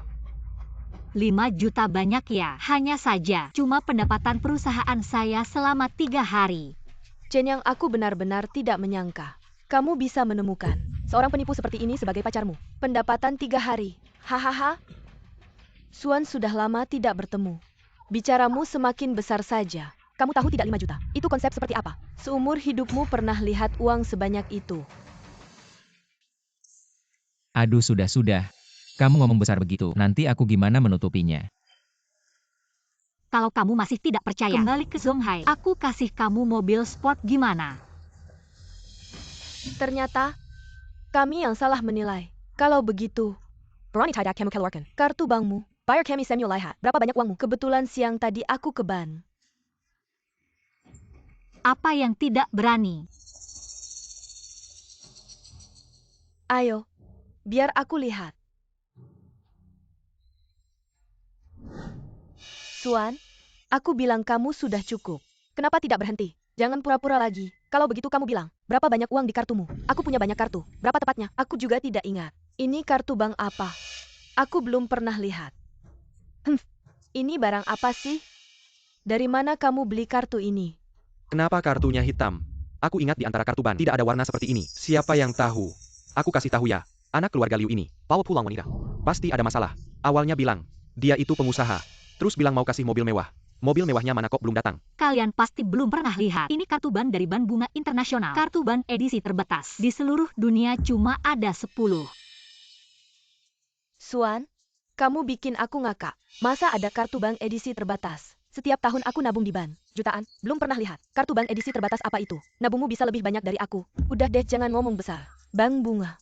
5 juta banyak ya? Hanya saja cuma pendapatan perusahaan saya selama 3 hari. Chenyang, aku benar-benar tidak menyangka. Kamu bisa menemukan seorang penipu seperti ini sebagai pacarmu. Pendapatan 3 hari. Hahaha. Suan, sudah lama tidak bertemu. Bicaramu semakin besar saja. Kamu tahu tidak 5 juta? Itu konsep seperti apa? Seumur hidupmu pernah lihat uang sebanyak itu? Aduh sudah. Kamu ngomong besar begitu, nanti aku gimana menutupinya? Kalau kamu masih tidak percaya, kembali ke Zonghai. Aku kasih kamu mobil sport gimana? Ternyata, kami yang salah menilai. Kalau begitu, Berani tidak kamu keluarkan. Kartu bankmu, bayar kami Samuel Lihat. Berapa banyak uangmu? Kebetulan siang tadi aku ke ban. Apa yang tidak berani? Ayo, biar aku lihat. Suan, aku bilang kamu sudah cukup. Kenapa tidak berhenti? Jangan pura-pura lagi. Kalau begitu kamu bilang, berapa banyak uang di kartumu? Aku punya banyak kartu. Berapa tepatnya? Aku juga tidak ingat. Ini kartu bank apa? Aku belum pernah lihat. Ini barang apa sih? Dari mana kamu beli kartu ini? Kenapa kartunya hitam? Aku ingat di antara kartu ban tidak ada warna seperti ini. Siapa yang tahu? Aku kasih tahu ya, anak keluarga Liu ini, bawa pulang wanita. Pasti ada masalah. Awalnya bilang, dia itu pengusaha. Terus bilang mau kasih mobil mewah. Mobil mewahnya mana kok belum datang? Kalian pasti belum pernah lihat. Ini kartu ban dari Bank Bunga Internasional. Kartu ban edisi terbatas. Di seluruh dunia cuma ada 10. Suan, kamu bikin aku ngakak. Masa ada kartu bank edisi terbatas? Setiap tahun aku nabung di ban. Jutaan, belum pernah lihat. Kartu bank edisi terbatas apa itu? Nabungmu bisa lebih banyak dari aku. Udah deh, jangan ngomong besar. Bank Bunga.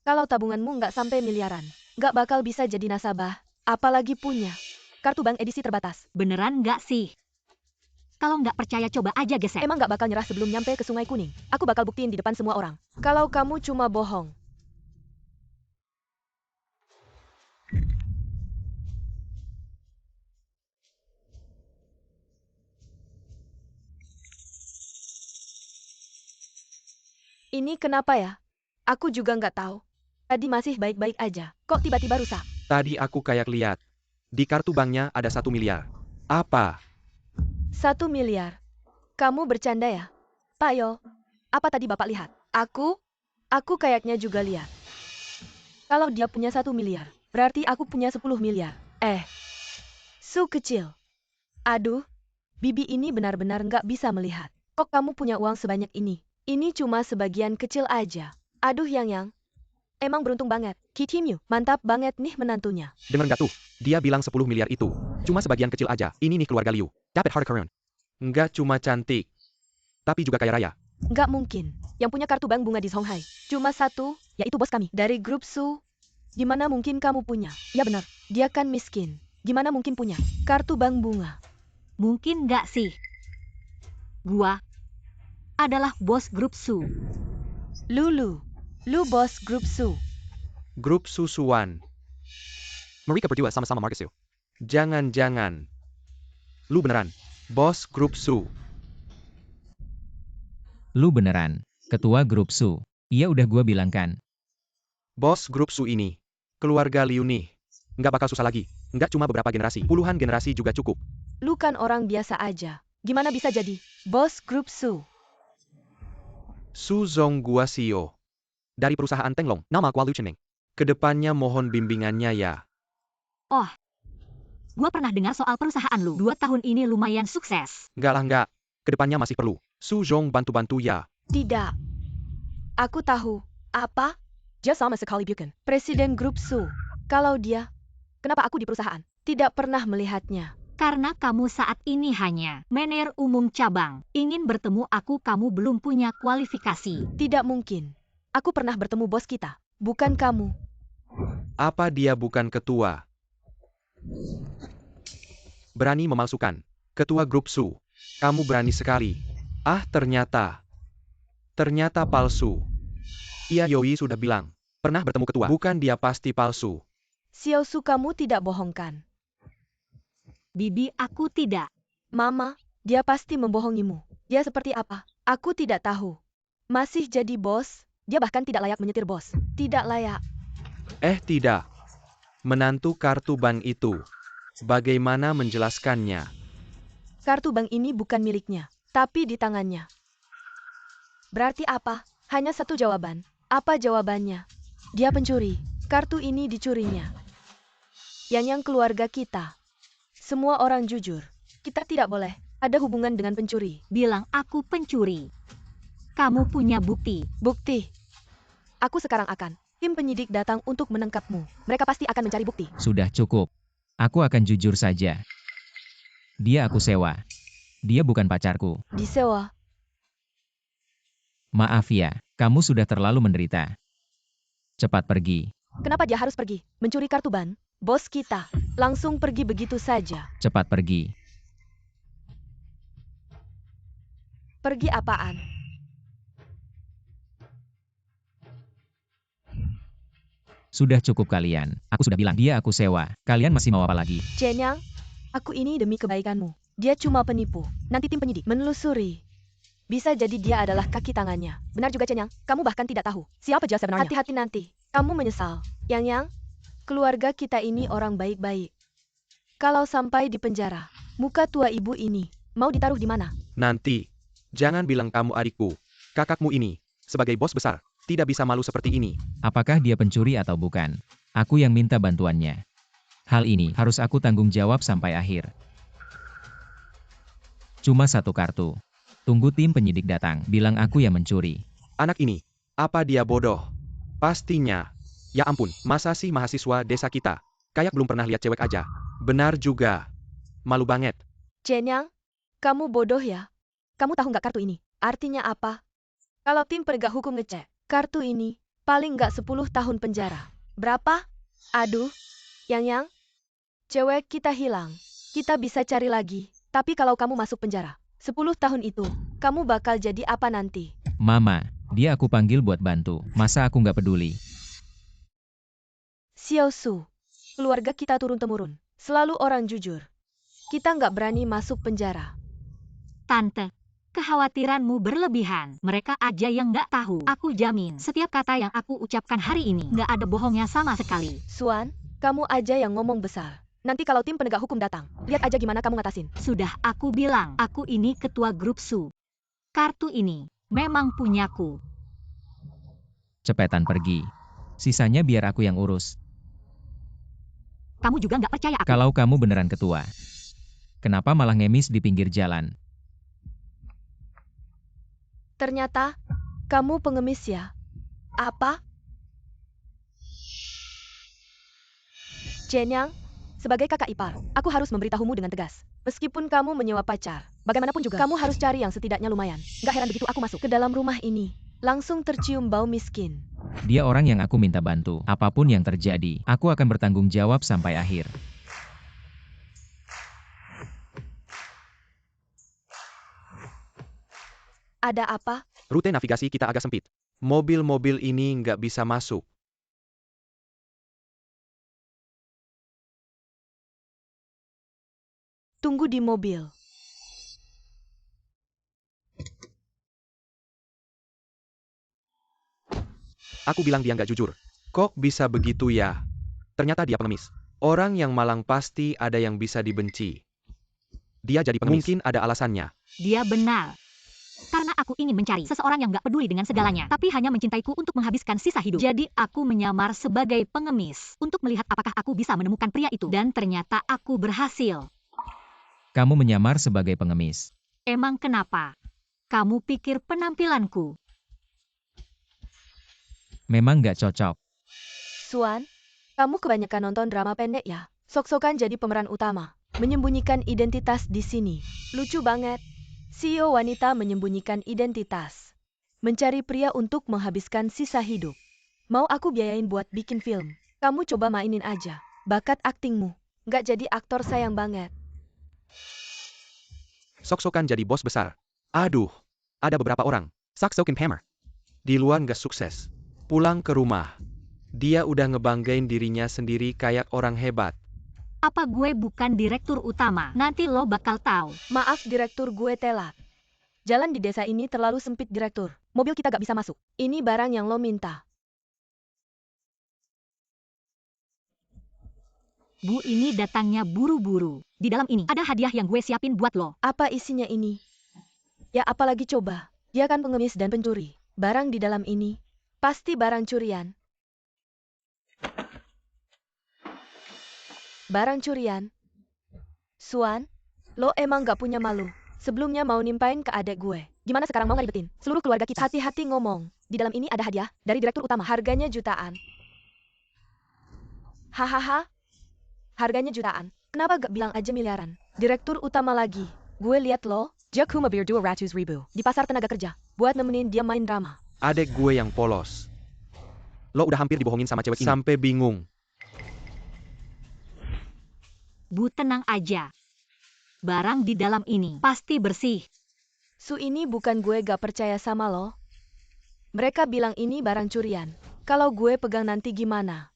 Kalau tabunganmu nggak sampai miliaran, nggak bakal bisa jadi nasabah. Apalagi punya kartu bank edisi terbatas. Beneran nggak sih? Kalau nggak percaya coba aja gesek. Emang nggak bakal nyerah sebelum nyampe ke Sungai Kuning. Aku bakal buktiin di depan semua orang. Kalau kamu cuma bohong. Ini kenapa ya? Aku juga nggak tahu. Tadi masih baik-baik aja. Kok tiba-tiba rusak? Tadi aku kayak lihat. Di kartu banknya ada 1 miliar. Apa? 1 miliar. Kamu bercanda ya? Pak Yo, apa tadi Bapak lihat? Aku kayaknya juga lihat. Kalau dia punya 1 miliar, berarti aku punya 10 miliar. Su kecil. Aduh, Bibi ini benar-benar nggak bisa melihat. Kok kamu punya uang sebanyak ini? Ini cuma sebagian kecil aja. Aduh Yang, emang beruntung banget. Kim Yu, mantap banget nih menantunya. Dengar nggak tuh? Dia bilang 10 miliar itu. Cuma sebagian kecil aja. Ini nih keluarga Liu. Dapat harta karun. Nggak cuma cantik, tapi juga kaya raya. Nggak mungkin. Yang punya kartu bank bunga di Zonghai cuma 1, yaitu bos kami. Dari grup Su. Gimana mungkin kamu punya? Ya benar, dia kan miskin. Gimana mungkin punya kartu bank bunga? Mungkin nggak sih? Gua adalah bos grup Su. Lu bos grup Su. Grup Susuan. Mereka berdua sama-sama Markesu. Jangan-jangan. Lu beneran. Bos grup Su. Lu beneran, ketua grup Su. Iya udah gua bilang kan. Bos grup Su ini. Keluarga Liu nih. Nggak bakal susah lagi. Nggak cuma beberapa generasi. Puluhan generasi juga cukup. Lu kan orang biasa aja. Gimana bisa jadi bos grup Su? Su Zong gua CEO. Dari perusahaan Tenglong, nama Kuala Lucheneng. Kedepannya mohon bimbingannya ya. Oh, gua pernah dengar soal perusahaan lu. 2 tahun ini lumayan sukses. Nggak lah nggak. Kedepannya masih perlu. Su Zong bantu-bantu ya. Tidak. Aku tahu. Apa? Dia sama sekali bukan presiden grup Su. Kalau dia, kenapa aku di perusahaan tidak pernah melihatnya? Karena kamu saat ini hanya manajer umum cabang. Ingin bertemu aku, kamu belum punya kualifikasi. Tidak mungkin. Aku pernah bertemu bos kita, bukan kamu. Apa dia bukan ketua? Berani memalsukan. Ketua grup Su. Kamu berani sekali. Ah, ternyata palsu. Iya, Yoi sudah bilang. Pernah bertemu ketua. Bukan, dia pasti palsu. Xiao Su, kamu tidak bohongkan. Bibi, aku tidak. Mama, dia pasti membohongimu. Dia seperti apa? Aku tidak tahu. Masih jadi bos, dia bahkan tidak layak menyetir bos. Tidak layak. Tidak. Menantu kartu bank itu. Bagaimana menjelaskannya? Kartu bank ini bukan miliknya, tapi di tangannya. Berarti apa? Hanya satu jawaban. Apa jawabannya? Dia pencuri. Kartu ini dicurinya. Yang keluarga kita. Semua orang jujur. Kita tidak boleh ada hubungan dengan pencuri. Bilang aku pencuri. Kamu punya bukti. Bukti. Aku sekarang akan. Tim penyidik datang untuk menangkapmu. Mereka pasti akan mencari bukti. Sudah cukup. Aku akan jujur saja. Dia aku sewa. Dia bukan pacarku. Disewa. Maaf ya, kamu sudah terlalu menderita. Cepat pergi. Kenapa dia harus pergi? Mencuri kartu ban? Bos kita. Langsung pergi begitu saja. Cepat pergi. Pergi apaan? Sudah cukup kalian. Aku sudah bilang dia aku sewa. Kalian masih mau apa lagi? Cenyang, aku ini demi kebaikanmu. Dia cuma penipu. Nanti tim penyidik menelusuri. Bisa jadi dia adalah kaki tangannya. Benar juga, Cenyang. Kamu bahkan tidak tahu siapa dia sebenarnya. Hati-hati nanti. Kamu menyesal. Yang, keluarga kita ini orang baik-baik. Kalau sampai di penjara, muka tua ibu ini mau ditaruh di mana? Nanti. Jangan bilang kamu adikku. Kakakmu ini, sebagai bos besar, tidak bisa malu seperti ini. Apakah dia pencuri atau bukan? Aku yang minta bantuannya. Hal ini harus aku tanggung jawab sampai akhir. Cuma satu kartu. Tunggu tim penyidik datang, bilang aku yang mencuri. Anak ini, apa dia bodoh? Pastinya. Ya ampun, masa sih mahasiswa desa kita? Kayak belum pernah lihat cewek aja. Benar juga. Malu banget. Cenyang, kamu bodoh ya? Kamu tahu nggak kartu ini? Artinya apa? Kalau tim penegak hukum ngecek, kartu ini paling nggak 10 tahun penjara. Berapa? Aduh, Yang, cewek kita hilang. Kita bisa cari lagi. Tapi kalau kamu masuk penjara, 10 tahun itu, kamu bakal jadi apa nanti? Mama, dia aku panggil buat bantu. Masa aku nggak peduli? Xiao Su, keluarga kita turun-temurun. Selalu orang jujur. Kita nggak berani masuk penjara. Tante, kekhawatiranmu berlebihan. Mereka aja yang nggak tahu. Aku jamin, setiap kata yang aku ucapkan hari ini, nggak ada bohongnya sama sekali. Suan, kamu aja yang ngomong besar. Nanti kalau tim penegak hukum datang, lihat aja gimana kamu ngatasin. Sudah aku bilang, aku ini ketua grup Su. Kartu ini memang punyaku. Cepetan pergi. Sisanya biar aku yang urus. Kamu juga nggak percaya aku? Kalau kamu beneran ketua, kenapa malah ngemis di pinggir jalan? Ternyata, kamu pengemis ya? Apa? Cenyang, sebagai kakak ipar, aku harus memberitahumu dengan tegas. Meskipun kamu menyewa pacar, bagaimanapun juga, kamu harus cari yang setidaknya lumayan. Gak heran begitu aku masuk ke dalam rumah ini, langsung tercium bau miskin. Dia orang yang aku minta bantu. Apapun yang terjadi, aku akan bertanggung jawab sampai akhir. Ada apa? Rute navigasi kita agak sempit. Mobil-mobil ini nggak bisa masuk. Tunggu di mobil. Aku bilang dia nggak jujur. Kok bisa begitu ya? Ternyata dia pengemis. Orang yang malang pasti ada yang bisa dibenci. Dia jadi pengemis. Mungkin ada alasannya. Dia benar. Karena aku ingin mencari seseorang yang gak peduli dengan segalanya, tapi hanya mencintaiku untuk menghabiskan sisa hidup. Jadi aku menyamar sebagai pengemis, untuk melihat apakah aku bisa menemukan pria itu. Dan ternyata aku berhasil. Kamu menyamar sebagai pengemis. Emang kenapa? Kamu pikir penampilanku? Memang nggak cocok. Suan, kamu kebanyakan nonton drama pendek ya? Sok-sokan jadi pemeran utama. Menyembunyikan identitas di sini. Lucu banget. CEO wanita menyembunyikan identitas. Mencari pria untuk menghabiskan sisa hidup. Mau aku biayain buat bikin film? Kamu coba mainin aja. Bakat aktingmu. Nggak jadi aktor sayang banget. Sok-sokan jadi bos besar. Aduh, ada beberapa orang. Sok-sokin pamer. Di luar nggak sukses. Pulang ke rumah. Dia udah ngebanggain dirinya sendiri kayak orang hebat. Apa gue bukan direktur utama? Nanti lo bakal tahu. Maaf direktur, gue telat. Jalan di desa ini terlalu sempit direktur. Mobil kita gak bisa masuk. Ini barang yang lo minta. Bu, ini datangnya buru-buru. Di dalam ini ada hadiah yang gue siapin buat lo. Apa isinya ini? Ya apalagi coba. Dia kan pengemis dan pencuri. Barang di dalam ini pasti barang curian. Barang curian. Suan, lo emang gak punya malu. Sebelumnya mau nimpain ke adek gue. Gimana sekarang mau ngeribetin seluruh keluarga kita? Hati-hati ngomong. Di dalam ini ada hadiah dari direktur utama. Harganya jutaan. Hahaha. Harganya jutaan. Kenapa gak bilang aja miliaran? Direktur utama lagi. Gue liat lo, Jack Humabir 200.000 di pasar tenaga kerja. Buat nemenin dia main drama. Adek gue yang polos. Lo udah hampir dibohongin sama cewek ini. Sampai bingung. Bu, tenang aja. Barang di dalam ini pasti bersih. Su, ini bukan gue gak percaya sama lo. Mereka bilang ini barang curian. Kalau gue pegang nanti gimana?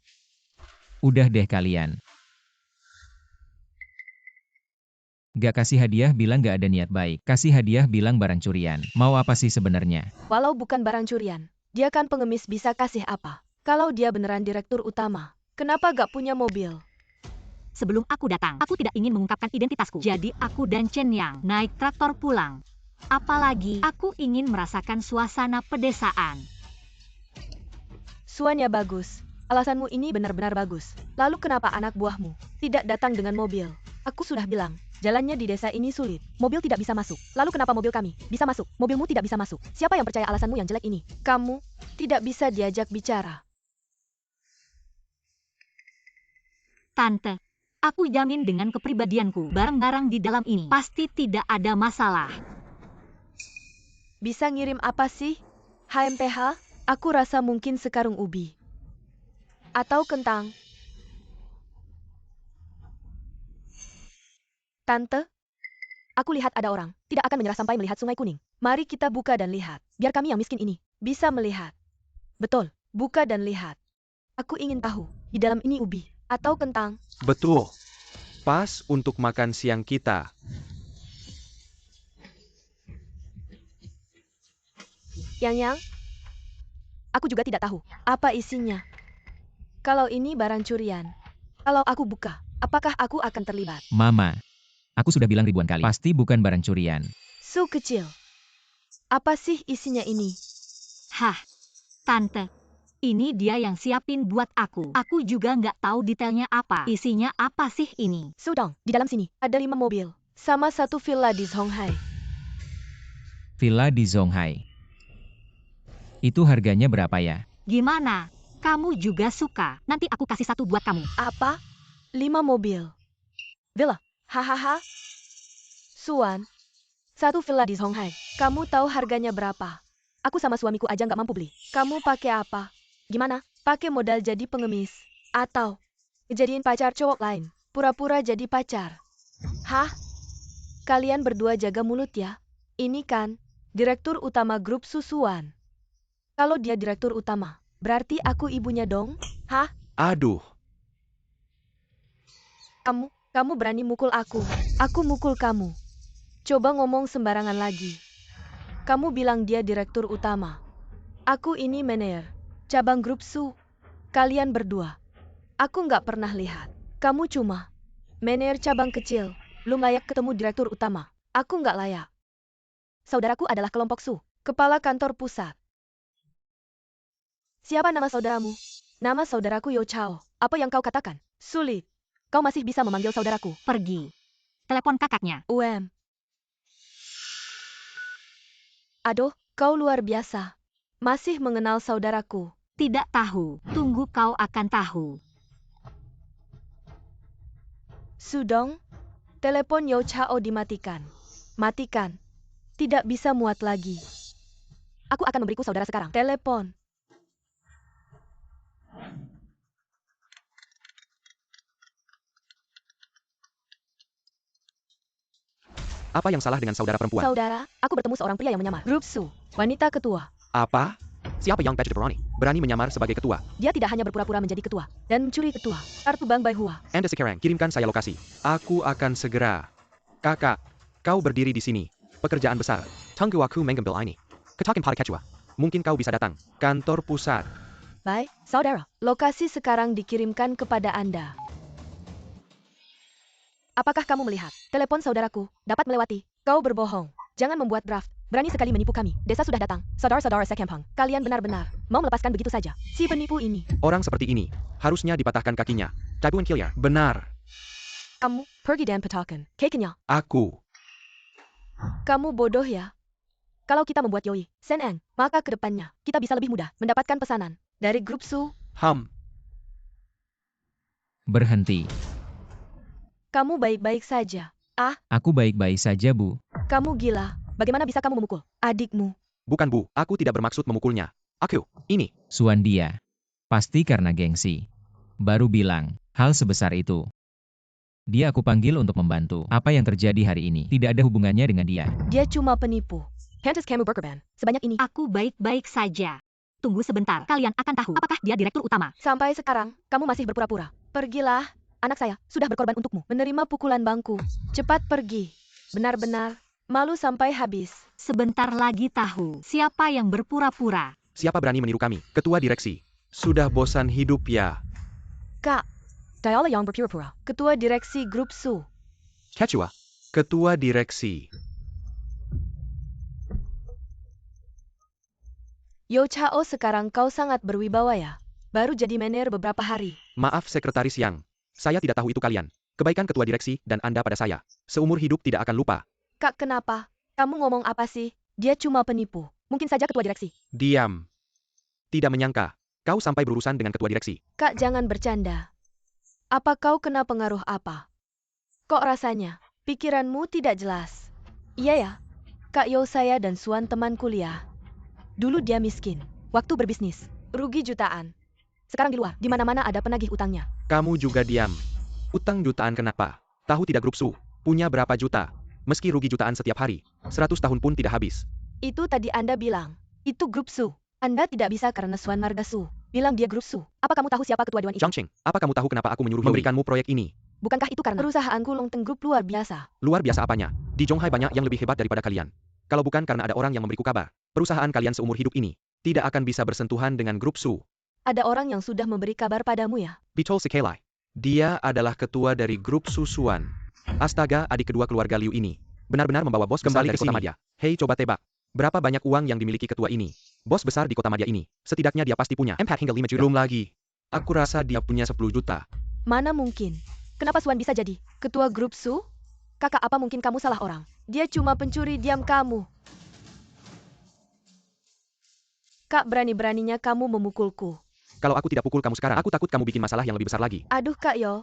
Udah deh kalian. Gak kasih hadiah bilang gak ada niat baik. Kasih hadiah bilang barang curian. Mau apa sih sebenarnya? Walau bukan barang curian, dia kan pengemis, bisa kasih apa? Kalau dia beneran direktur utama, kenapa gak punya mobil? Sebelum aku datang, aku tidak ingin mengungkapkan identitasku. Jadi aku dan Chen Yang naik traktor pulang. Apalagi aku ingin merasakan suasana pedesaan. Suanya bagus. Alasanmu ini benar-benar bagus. Lalu kenapa anak buahmu tidak datang dengan mobil? Aku sudah bilang, jalannya di desa ini sulit. Mobil tidak bisa masuk. Lalu kenapa mobil kami bisa masuk? Mobilmu tidak bisa masuk. Siapa yang percaya alasanmu yang jelek ini? Kamu tidak bisa diajak bicara. Tante, aku jamin dengan kepribadianku, barang-barang di dalam ini pasti tidak ada masalah. Bisa ngirim apa sih? HMPH? Aku rasa mungkin sekarung ubi. Atau kentang. Tante, aku lihat ada orang. Tidak akan menyerah sampai melihat sungai kuning. Mari kita buka dan lihat. Biar kami yang miskin ini bisa melihat. Betul, buka dan lihat. Aku ingin tahu, di dalam ini ubi atau kentang. Betul. Pas untuk makan siang kita. Yang, aku juga tidak tahu apa isinya. Kalau ini barang curian, kalau aku buka, apakah aku akan terlibat? Mama, aku sudah bilang ribuan kali. Pasti bukan barang curian. Su kecil. Apa sih isinya ini? Hah, Tante, ini dia yang siapin buat aku. Aku juga nggak tahu detailnya apa. Isinya apa sih ini? Sudong, di dalam sini ada 5 mobil, sama 1 villa di Zhonghai. Villa di Zhonghai. Itu harganya berapa ya? Gimana? Kamu juga suka? Nanti aku kasih 1 buat kamu. Apa? 5 mobil. Villa. Hahaha. Suan. 1 villa di Zhonghai. Kamu tahu harganya berapa? Aku sama suamiku aja nggak mampu beli. Kamu pakai apa? Gimana? Pakai modal jadi pengemis? Atau jadiin pacar cowok lain? Pura-pura jadi pacar? Hah? Kalian berdua jaga mulut ya. Ini kan direktur utama grup Susuan. Kalau dia direktur utama, berarti aku ibunya dong? Hah? Aduh. Kamu berani mukul aku. Aku mukul kamu. Coba ngomong sembarangan lagi. Kamu bilang dia direktur utama. Aku ini manajer cabang grup Su. Kalian berdua. Aku nggak pernah lihat. Kamu cuma manajer cabang kecil. Belum layak ketemu direktur utama. Aku nggak layak. Saudaraku adalah kelompok Su, kepala kantor pusat. Siapa nama saudaramu? Nama saudaraku Yo Chao. Apa yang kau katakan? Sulit. Kau masih bisa memanggil saudaraku. Pergi. Telepon kakaknya. Aduh, kau luar biasa. Masih mengenal saudaraku. Tidak tahu. Tunggu kau akan tahu. Sudong, Telepon Yo Chao dimatikan. Matikan. Tidak bisa muat lagi. Aku akan memberiku saudara sekarang. Telepon. Apa yang salah dengan saudara perempuan? Saudara, aku bertemu seorang pria yang menyamar. Grup Su, wanita ketua. Apa? Siapa yang berani menyamar sebagai ketua? Dia tidak hanya berpura-pura menjadi ketua dan mencuri ketua. Kartu Bank Bai Hua. Anda sekarang, kirimkan saya lokasi. Aku akan segera. Kakak, kau berdiri di sini. Pekerjaan besar. Tunggu aku mengambil ini. Katakan pada Kecua. Mungkin kau bisa datang. Kantor pusat. Baik, saudara. Lokasi sekarang dikirimkan kepada Anda. Apakah kamu melihat? Telepon saudaraku dapat melewati. Kau berbohong. Jangan membuat draft. Berani sekali menipu kami. Desa sudah datang. Saudara-saudara Sekempang. Kalian benar-benar mau melepaskan begitu saja. Si penipu ini. Orang seperti ini harusnya dipatahkan kakinya. Cabuin Kilia. Benar. Kamu pergi dan petakan kekenya. Aku. Kamu bodoh ya. Kalau kita membuat Yoi, Seneng, maka ke depannya kita bisa lebih mudah mendapatkan pesanan dari grup Su. Berhenti. Kamu baik-baik saja. Aku baik-baik saja, Bu. Kamu gila. Bagaimana bisa kamu memukul adikmu? Bukan Bu, aku tidak bermaksud memukulnya. Ini. Suan dia. Pasti karena gengsi. Baru bilang, hal sebesar itu. Dia aku panggil untuk membantu. Apa yang terjadi hari ini tidak ada hubungannya dengan dia. Dia cuma penipu. Hantus kamu berkorban. Sebanyak ini. Aku baik-baik saja. Tunggu sebentar, kalian akan tahu apakah dia direktur utama. Sampai sekarang, kamu masih berpura-pura. Pergilah. Anak saya sudah berkorban untukmu. Menerima pukulan bangku. Cepat pergi. Benar-benar. Malu sampai habis. Sebentar lagi tahu siapa yang berpura-pura. Siapa berani meniru kami? Ketua direksi. Sudah bosan hidup ya. Kak. Diala yang berpura-pura. Ketua direksi grup Su. Kecua. Ketua direksi. Yo Chao, sekarang kau sangat berwibawa ya. Baru jadi manajer beberapa hari. Maaf Sekretaris Yang. Saya tidak tahu itu kalian. Kebaikan ketua direksi dan Anda pada saya. Seumur hidup tidak akan lupa. Kak, kenapa? Kamu ngomong apa sih? Dia cuma penipu. Mungkin saja ketua direksi. Diam. Tidak menyangka. Kau sampai berurusan dengan ketua direksi. Kak, jangan bercanda. Apa kau kena pengaruh apa? Kok rasanya? Pikiranmu tidak jelas. Iya ya. Kak Yo, saya dan Suan teman kuliah. Dulu dia miskin. Waktu berbisnis. Rugi jutaan. Sekarang di luar, di mana-mana ada penagih utangnya. Kamu juga diam. Utang jutaan kenapa? Tahu tidak grup Su? Punya berapa juta? Meski rugi jutaan setiap hari, 100 tahun pun tidak habis. Itu tadi Anda bilang. Itu grup Su. Anda tidak bisa karena Suan Marga Su. Bilang dia grup Su. Apa kamu tahu siapa ketua dewan itu? Zhang Cheng, apa kamu tahu kenapa aku menyuruh memberikanmu proyek ini? Bukankah itu karena perusahaanku Longteng Group luar biasa? Luar biasa apanya? Di Zhonghai banyak yang lebih hebat daripada kalian. Kalau bukan karena ada orang yang memberiku kabar, perusahaan kalian seumur hidup ini tidak akan bisa bersentuhan dengan grup Su. Ada orang yang sudah memberi kabar padamu ya? Betul sekali. Dia adalah ketua dari grup Susuan. Astaga, adik kedua keluarga Liu ini. Benar-benar membawa bos besar dari Kota Madya. Hei, coba tebak. Berapa banyak uang yang dimiliki ketua ini? Bos besar di Kota Madya ini. Setidaknya dia pasti punya 4 hingga 5 juta. Belum lagi. Aku rasa dia punya 10 juta. Mana mungkin? Kenapa Suan bisa jadi ketua grup Su? Kakak, apa mungkin kamu salah orang? Dia cuma pencuri diam kamu. Kak, berani-beraninya kamu memukulku. Kalau aku tidak pukul kamu sekarang, aku takut kamu bikin masalah yang lebih besar lagi. Aduh Kak Yo.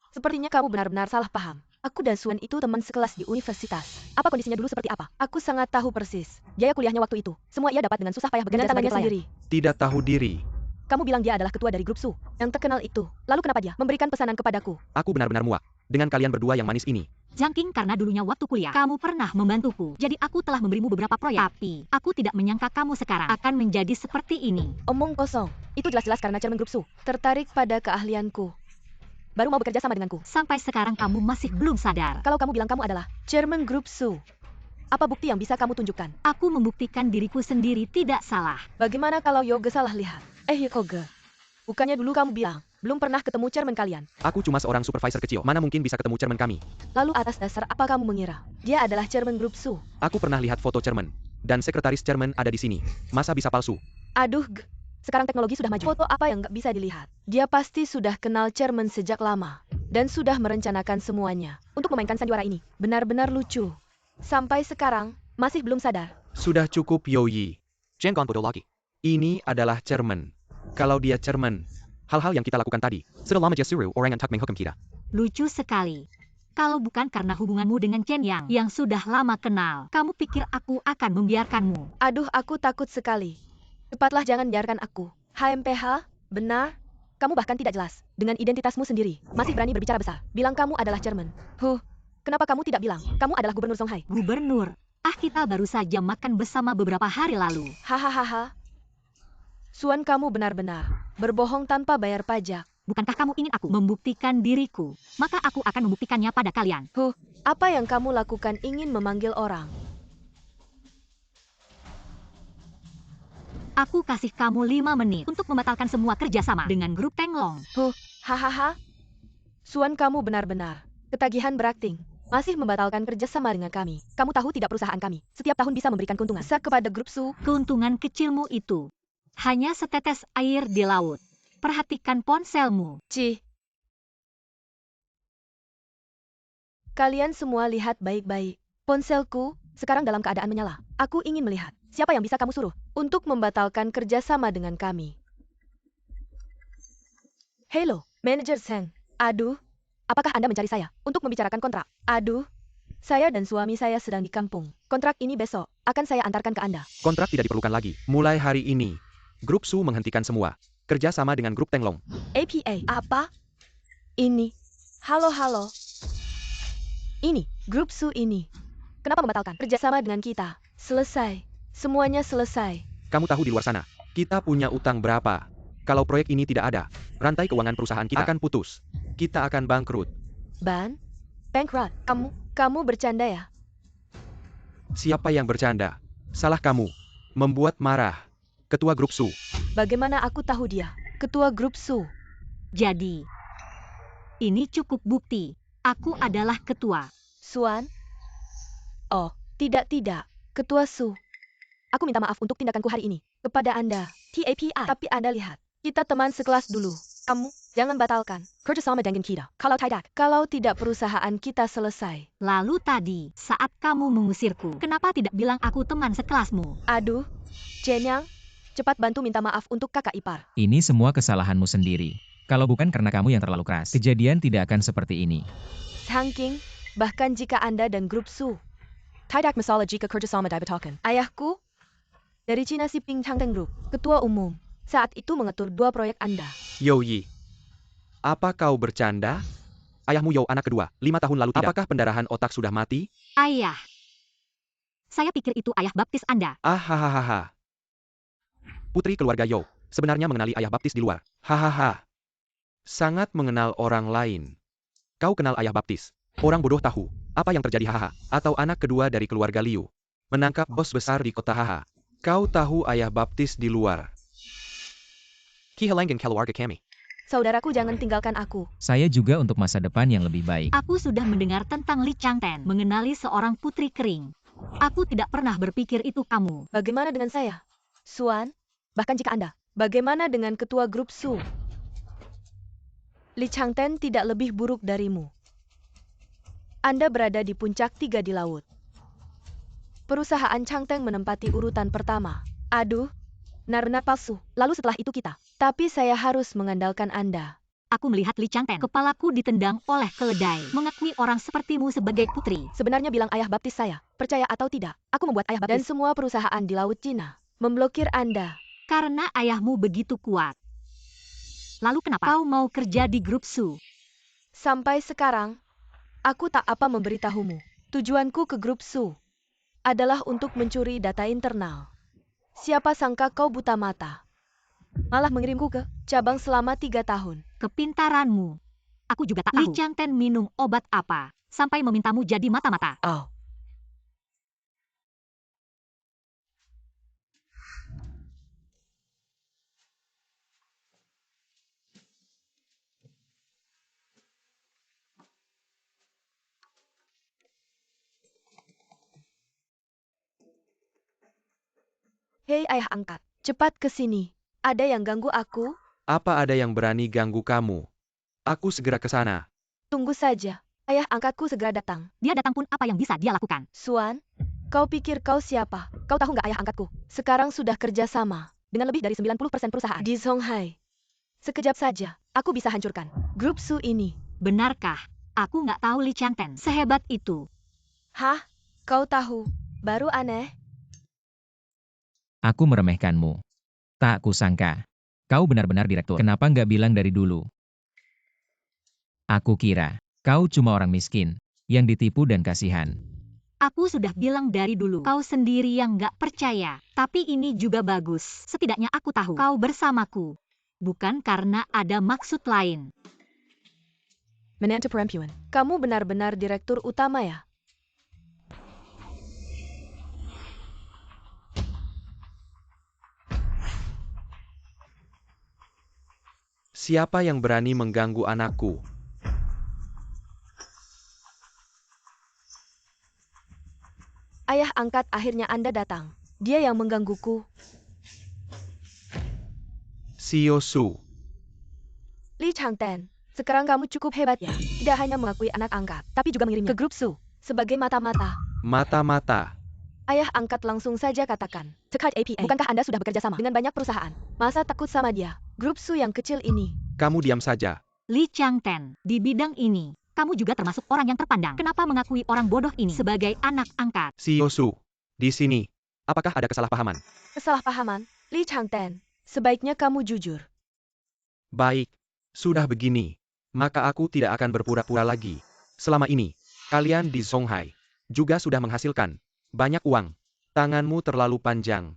Sepertinya kamu benar-benar salah paham. Aku dan Suan itu teman sekelas di universitas. Apa kondisinya dulu seperti apa? Aku sangat tahu persis. Biaya kuliahnya waktu itu. Semua ia dapat dengan susah payah bekerja sebagai pelayan. Sendiri. Tidak tahu diri. Kamu bilang dia adalah ketua dari grup Su. Yang terkenal itu. Lalu kenapa dia memberikan pesanan kepadaku? Aku benar-benar muak. Dengan kalian berdua yang manis ini. Jangking, karena dulunya waktu kuliah, kamu pernah membantuku. Jadi aku telah memberimu beberapa proyek. Tapi, aku tidak menyangka kamu sekarang akan menjadi seperti ini. Omong kosong. Itu jelas-jelas karena Chairman Grup Su tertarik pada keahlianku. Baru mau bekerja sama denganku. Sampai sekarang kamu masih belum sadar. Kalau kamu bilang kamu adalah Chairman Grup Su, apa bukti yang bisa kamu tunjukkan? Aku membuktikan diriku sendiri tidak salah. Bagaimana kalau Yoga salah lihat? Yoga. Bukannya dulu kamu bilang, belum pernah ketemu chairman kalian. Aku cuma seorang supervisor kecil. Mana mungkin bisa ketemu chairman kami? Lalu atas dasar apa kamu mengira dia adalah chairman grup Su? Aku pernah lihat foto chairman. Dan sekretaris chairman ada di sini. Masa bisa palsu? Aduh, sekarang teknologi sudah maju. Foto apa yang nggak bisa dilihat? Dia pasti sudah kenal chairman sejak lama. Dan sudah merencanakan semuanya untuk memainkan sandiwara ini. Benar-benar lucu. Sampai sekarang, masih belum sadar. Sudah cukup Yoyi. Jangan bodoh lagi. Ini adalah chairman. Kalau dia chairman, hal-hal yang kita lakukan tadi, selama suruh orang yang tak menghukum kita. Lucu sekali. Kalau bukan karena hubunganmu dengan Chen Yang yang sudah lama kenal, kamu pikir aku akan membiarkanmu? Aduh, aku takut sekali. Cepatlah jangan biarkan aku. HMPH, benar? Kamu bahkan tidak jelas. Dengan identitasmu sendiri, masih berani berbicara besar. Bilang kamu adalah Chairman. Kenapa kamu tidak bilang? Kamu adalah Gubernur Songhai. Gubernur? Kita baru saja makan bersama beberapa hari lalu. Hahaha. Suan, kamu benar-benar berbohong tanpa bayar pajak. Bukankah kamu ingin aku membuktikan diriku? Maka aku akan membuktikannya pada kalian. Apa yang kamu lakukan ingin memanggil orang? Aku kasih kamu 5 menit untuk membatalkan semua kerjasama dengan grup Tenglong. Hahaha. Suan, kamu benar-benar ketagihan berakting. Masih membatalkan kerjasama dengan kami. Kamu tahu tidak perusahaan kami setiap tahun bisa memberikan keuntungan besar kepada grup Su. Keuntungan kecilmu itu hanya setetes air di laut. Perhatikan ponselmu. Kalian semua lihat baik-baik. Ponselku sekarang dalam keadaan menyala. Aku ingin melihat siapa yang bisa kamu suruh untuk membatalkan kerjasama dengan kami. Halo, Manajer Seng. Aduh, apakah Anda mencari saya untuk membicarakan kontrak? Aduh, saya dan suami saya sedang di kampung. Kontrak ini besok akan saya antarkan ke Anda. Kontrak tidak diperlukan lagi. Mulai hari ini, Grup Su menghentikan semua kerja sama dengan Grup Tenglong. APA, apa? Ini. Halo. Ini, Grup Su ini. Kenapa membatalkan kerjasama dengan kita? Selesai. Semuanya selesai. Kamu tahu di luar sana, kita punya utang berapa? Kalau proyek ini tidak ada, rantai keuangan perusahaan kita akan putus. Kita akan bangkrut. Bankrupt? Kamu bercanda ya? Siapa yang bercanda? Salah kamu. Membuat marah Ketua Grup Su. Bagaimana aku tahu dia? Ketua Grup Su. Jadi, ini cukup bukti. Aku adalah ketua. Suan? Oh, tidak. Ketua Su. Aku minta maaf untuk tindakanku hari ini. Kepada Anda. TAPI. Tapi Anda lihat. Kita teman sekelas dulu. Kamu, jangan batalkan kerjasama dengan kita. Kalau tidak perusahaan kita selesai. Lalu tadi, saat kamu mengusirku, kenapa tidak bilang aku teman sekelasmu? Aduh, Chen Yang, cepat bantu minta maaf untuk kakak ipar. Ini semua kesalahanmu sendiri. Kalau bukan karena kamu yang terlalu keras, kejadian tidak akan seperti ini. Hangking, bahkan jika Anda dan Grup Su tidak masalah jika kerjasama dibatalkan. Ayahku dari Cina si Ping Changteng Group, ketua umum, saat itu mengatur 2 proyek Anda. Yi, apa kau bercanda? Ayahmu Yo anak kedua, 5 tahun lalu tidak. Apakah pendarahan otak sudah mati? Ayah. Saya pikir itu ayah baptis Anda. Hahaha. Putri keluarga Yo, sebenarnya mengenali ayah baptis di luar. Hahaha. Sangat mengenal orang lain. Kau kenal ayah baptis. Orang bodoh tahu apa yang terjadi haha. Atau anak kedua dari keluarga Liu. Menangkap bos besar di kota haha. Kau tahu ayah baptis di luar. Kihalanggan keluarga kami. Saudaraku, jangan tinggalkan aku. Saya juga untuk masa depan yang lebih baik. Aku sudah mendengar tentang Li Changten, mengenali seorang putri kering. Aku tidak pernah berpikir itu kamu. Bagaimana dengan saya? Suan, bahkan jika Anda. Bagaimana dengan ketua Grup Su? Li Changten tidak lebih buruk darimu. Anda berada di puncak 3 di laut. Perusahaan Changteng menempati urutan pertama. Aduh, benar-benar palsu. Lalu setelah itu kita. Tapi saya harus mengandalkan Anda. Aku melihat Li Changten. Kepalaku ditendang oleh keledai. Mengakui orang sepertimu sebagai putri. Sebenarnya bilang ayah baptis saya. Percaya atau tidak, aku membuat ayah baptis. Dan semua perusahaan di Laut Cina memblokir Anda. Karena ayahmu begitu kuat. Lalu kenapa kau mau kerja di Grup Su? Sampai sekarang, aku tak apa memberitahumu. Tujuanku ke Grup Su adalah untuk mencuri data internal. Siapa sangka kau buta mata. Malah mengirimku ke cabang selama 3 tahun. Kepintaranmu. Aku juga tak tahu. Li Changten minum obat apa sampai memintamu jadi mata-mata. Oh. Hei ayah angkat, cepat ke sini. Ada yang ganggu aku? Apa ada yang berani ganggu kamu? Aku segera ke sana. Tunggu saja. Ayah angkatku segera datang. Dia datang pun apa yang bisa dia lakukan? Suan, kau pikir kau siapa? Kau tahu nggak ayah angkatku? Sekarang sudah kerja sama dengan lebih dari 90% perusahaan di Songhai. Sekejap saja, aku bisa hancurkan Grup Su ini. Benarkah? Aku nggak tahu Li Changten sehebat itu. Hah? Kau tahu? Baru aneh. Aku meremehkanmu. Tak kusangka. Kau benar-benar direktur. Kenapa nggak bilang dari dulu? Aku kira, kau cuma orang miskin, yang ditipu dan kasihan. Aku sudah bilang dari dulu, kau sendiri yang nggak percaya. Tapi ini juga bagus. Setidaknya aku tahu kau bersamaku. Bukan karena ada maksud lain. Menantu perempuan, kamu benar-benar direktur utama ya? Siapa yang berani mengganggu anakku? Ayah angkat akhirnya Anda datang. Dia yang menggangguku. Sio Su. Li Changten, sekarang kamu cukup hebat ya. Tidak hanya mengakui anak angkat, tapi juga mengirimnya ke grup Su. Sebagai mata-mata. Mata-mata. Ayah angkat langsung saja katakan. Tekad APA. Bukankah Anda sudah bekerja sama dengan banyak perusahaan? Masa takut sama dia? Grup Su yang kecil ini. Kamu diam saja. Li Changten, di bidang ini, kamu juga termasuk orang yang terpandang. Kenapa mengakui orang bodoh ini sebagai anak angkat? Sio Su. Di sini. Apakah ada kesalahpahaman? Kesalahpahaman? Li Changten, sebaiknya kamu jujur. Baik. Sudah begini. Maka aku tidak akan berpura-pura lagi. Selama ini, kalian di Songhai juga sudah menghasilkan banyak uang. Tanganmu terlalu panjang.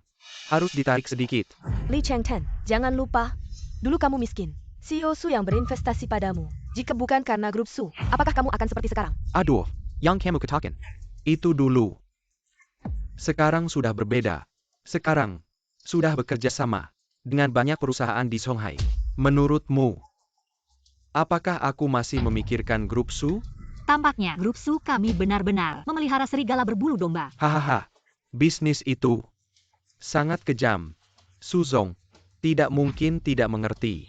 Harus ditarik sedikit. Li Changten, jangan lupa. Dulu kamu miskin. CEO Su yang berinvestasi padamu. Jika bukan karena grup Su, apakah kamu akan seperti sekarang? Aduh, yang kamu katakan. Itu dulu. Sekarang sudah berbeda. Sekarang, sudah bekerja sama dengan banyak perusahaan di Songhai. Menurutmu, apakah aku masih memikirkan grup Su? Tampaknya grup Su kami benar-benar memelihara serigala berbulu domba. Hahaha, bisnis itu sangat kejam. Suzong tidak mungkin tidak mengerti.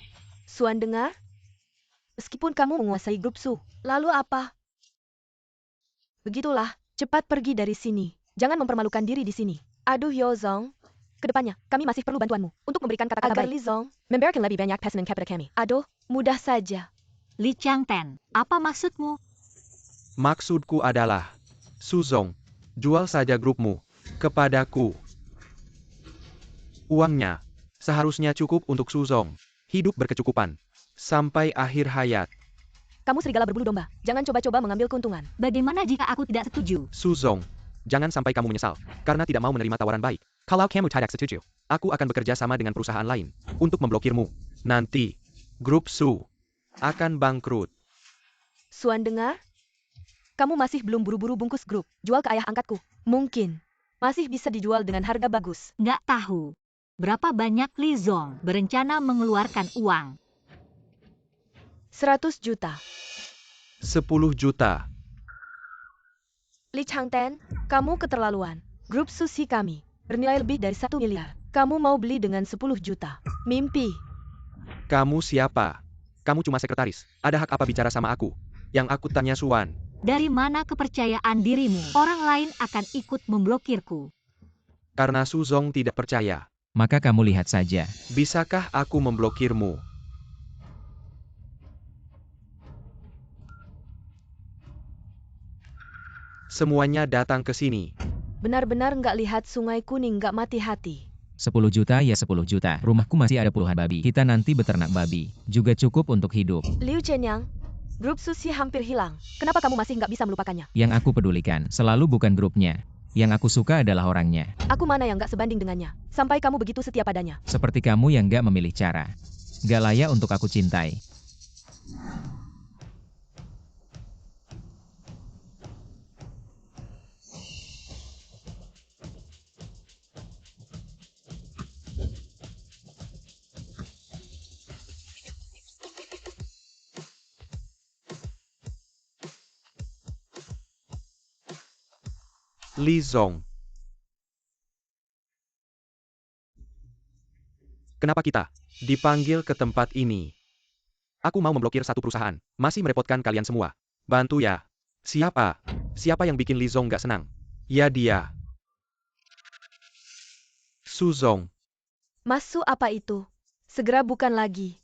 Suan dengar? Meskipun kamu menguasai grup Su, lalu apa? Begitulah, cepat pergi dari sini. Jangan mempermalukan diri di sini. Aduh Yozong, kedepannya kami masih perlu bantuanmu untuk memberikan kata-kata baik. Agar Li Zong memberikan lebih banyak pesanan kepada kami. Aduh, mudah saja. Li Changten, apa maksudmu? Maksudku adalah, Suzong, jual saja grupmu kepadaku. Uangnya seharusnya cukup untuk Suzong hidup berkecukupan sampai akhir hayat. Kamu serigala berbulu domba. Jangan coba-coba mengambil keuntungan. Bagaimana jika aku tidak setuju? Suzong, jangan sampai kamu menyesal karena tidak mau menerima tawaran baik. Kalau kamu tidak setuju, aku akan bekerja sama dengan perusahaan lain untuk memblokirmu. Nanti, grup Su akan bangkrut. Suan dengar? Kamu masih belum buru-buru bungkus grup. Jual ke ayah angkatku. Mungkin. Masih bisa dijual dengan harga bagus. Nggak tahu. Berapa banyak Li Zong berencana mengeluarkan uang? 100 juta. 10 juta. Li Changten, kamu keterlaluan. Grup sushi kami bernilai lebih dari 1 miliar. Kamu mau beli dengan 10 juta. Mimpi. Kamu siapa? Kamu cuma sekretaris. Ada hak apa bicara sama aku? Yang aku tanya Suan. Dari mana kepercayaan dirimu? Orang lain akan ikut memblokirku. Karena Suzong tidak percaya. Maka kamu lihat saja. Bisakah aku memblokirmu? Semuanya datang ke sini. Benar-benar nggak lihat sungai kuning nggak mati hati. 10 juta ya 10 juta. Rumahku masih ada puluhan babi. Kita nanti beternak babi. Juga cukup untuk hidup. Liu Chenyang, grup sushi hampir hilang. Kenapa kamu masih nggak bisa melupakannya? Yang aku pedulikan selalu bukan grupnya. Yang aku suka adalah orangnya. Aku mana yang nggak sebanding dengannya. Sampai kamu begitu setia padanya. Seperti kamu yang nggak memilih cara. Nggak layak untuk aku cintai. Li Zong. Kenapa kita dipanggil ke tempat ini? Aku mau memblokir satu perusahaan. Masih merepotkan kalian semua. Bantu ya. Siapa? Siapa yang bikin Li Zong gak senang? Ya dia. Suzong. Masu apa itu? Segera bukan lagi.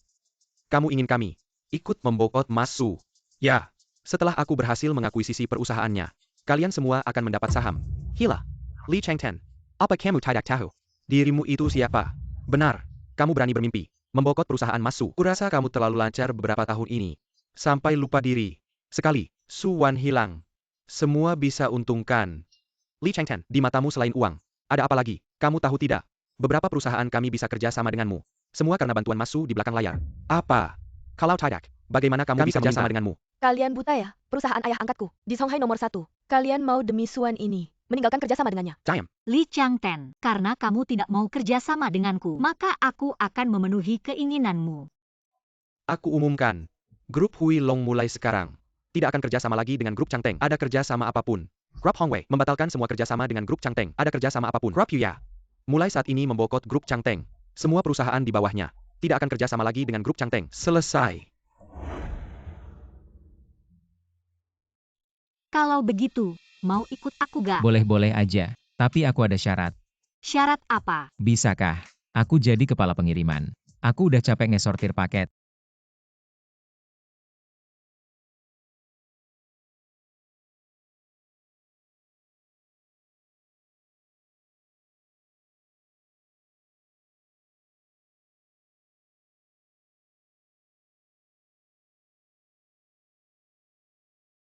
Kamu ingin kami ikut membokot Mas Su? Ya. Setelah aku berhasil mengakuisisi perusahaannya, kalian semua akan mendapat saham. Hila, Li Changten, apa kamu tidak tahu? Dirimu itu siapa? Benar, kamu berani bermimpi, membokot perusahaan Mas Su. Kurasa kamu terlalu lancar beberapa tahun ini. Sampai lupa diri. Sekali, Su Wan hilang. Semua bisa untungkan. Li Changten, di matamu selain uang, ada apa lagi? Kamu tahu tidak? Beberapa perusahaan kami bisa kerja sama denganmu. Semua karena bantuan Mas Su di belakang layar. Apa? Kalau tidak, bagaimana kamu bisa kerja sama denganmu? Kalian buta ya? Perusahaan ayah angkatku, di Songhai nomor 1. Kalian mau demi Suan ini, meninggalkan kerjasama dengannya. Diam. Li Changten, karena kamu tidak mau kerja sama denganku, maka aku akan memenuhi keinginanmu. Aku umumkan. Grup Hui Long mulai sekarang tidak akan kerja sama lagi dengan grup Changteng. Ada kerja sama apapun. Grup Hongwei membatalkan semua kerjasama dengan grup Changteng. Ada kerja sama apapun. Grup Yuya mulai saat ini membokot grup Changteng. Semua perusahaan di bawahnya tidak akan kerja sama lagi dengan grup Changteng. Selesai. Kalau begitu, mau ikut aku gak? Boleh-boleh aja, tapi aku ada syarat. Syarat apa? Bisakah? Aku jadi kepala pengiriman. Aku udah capek ngesortir paket.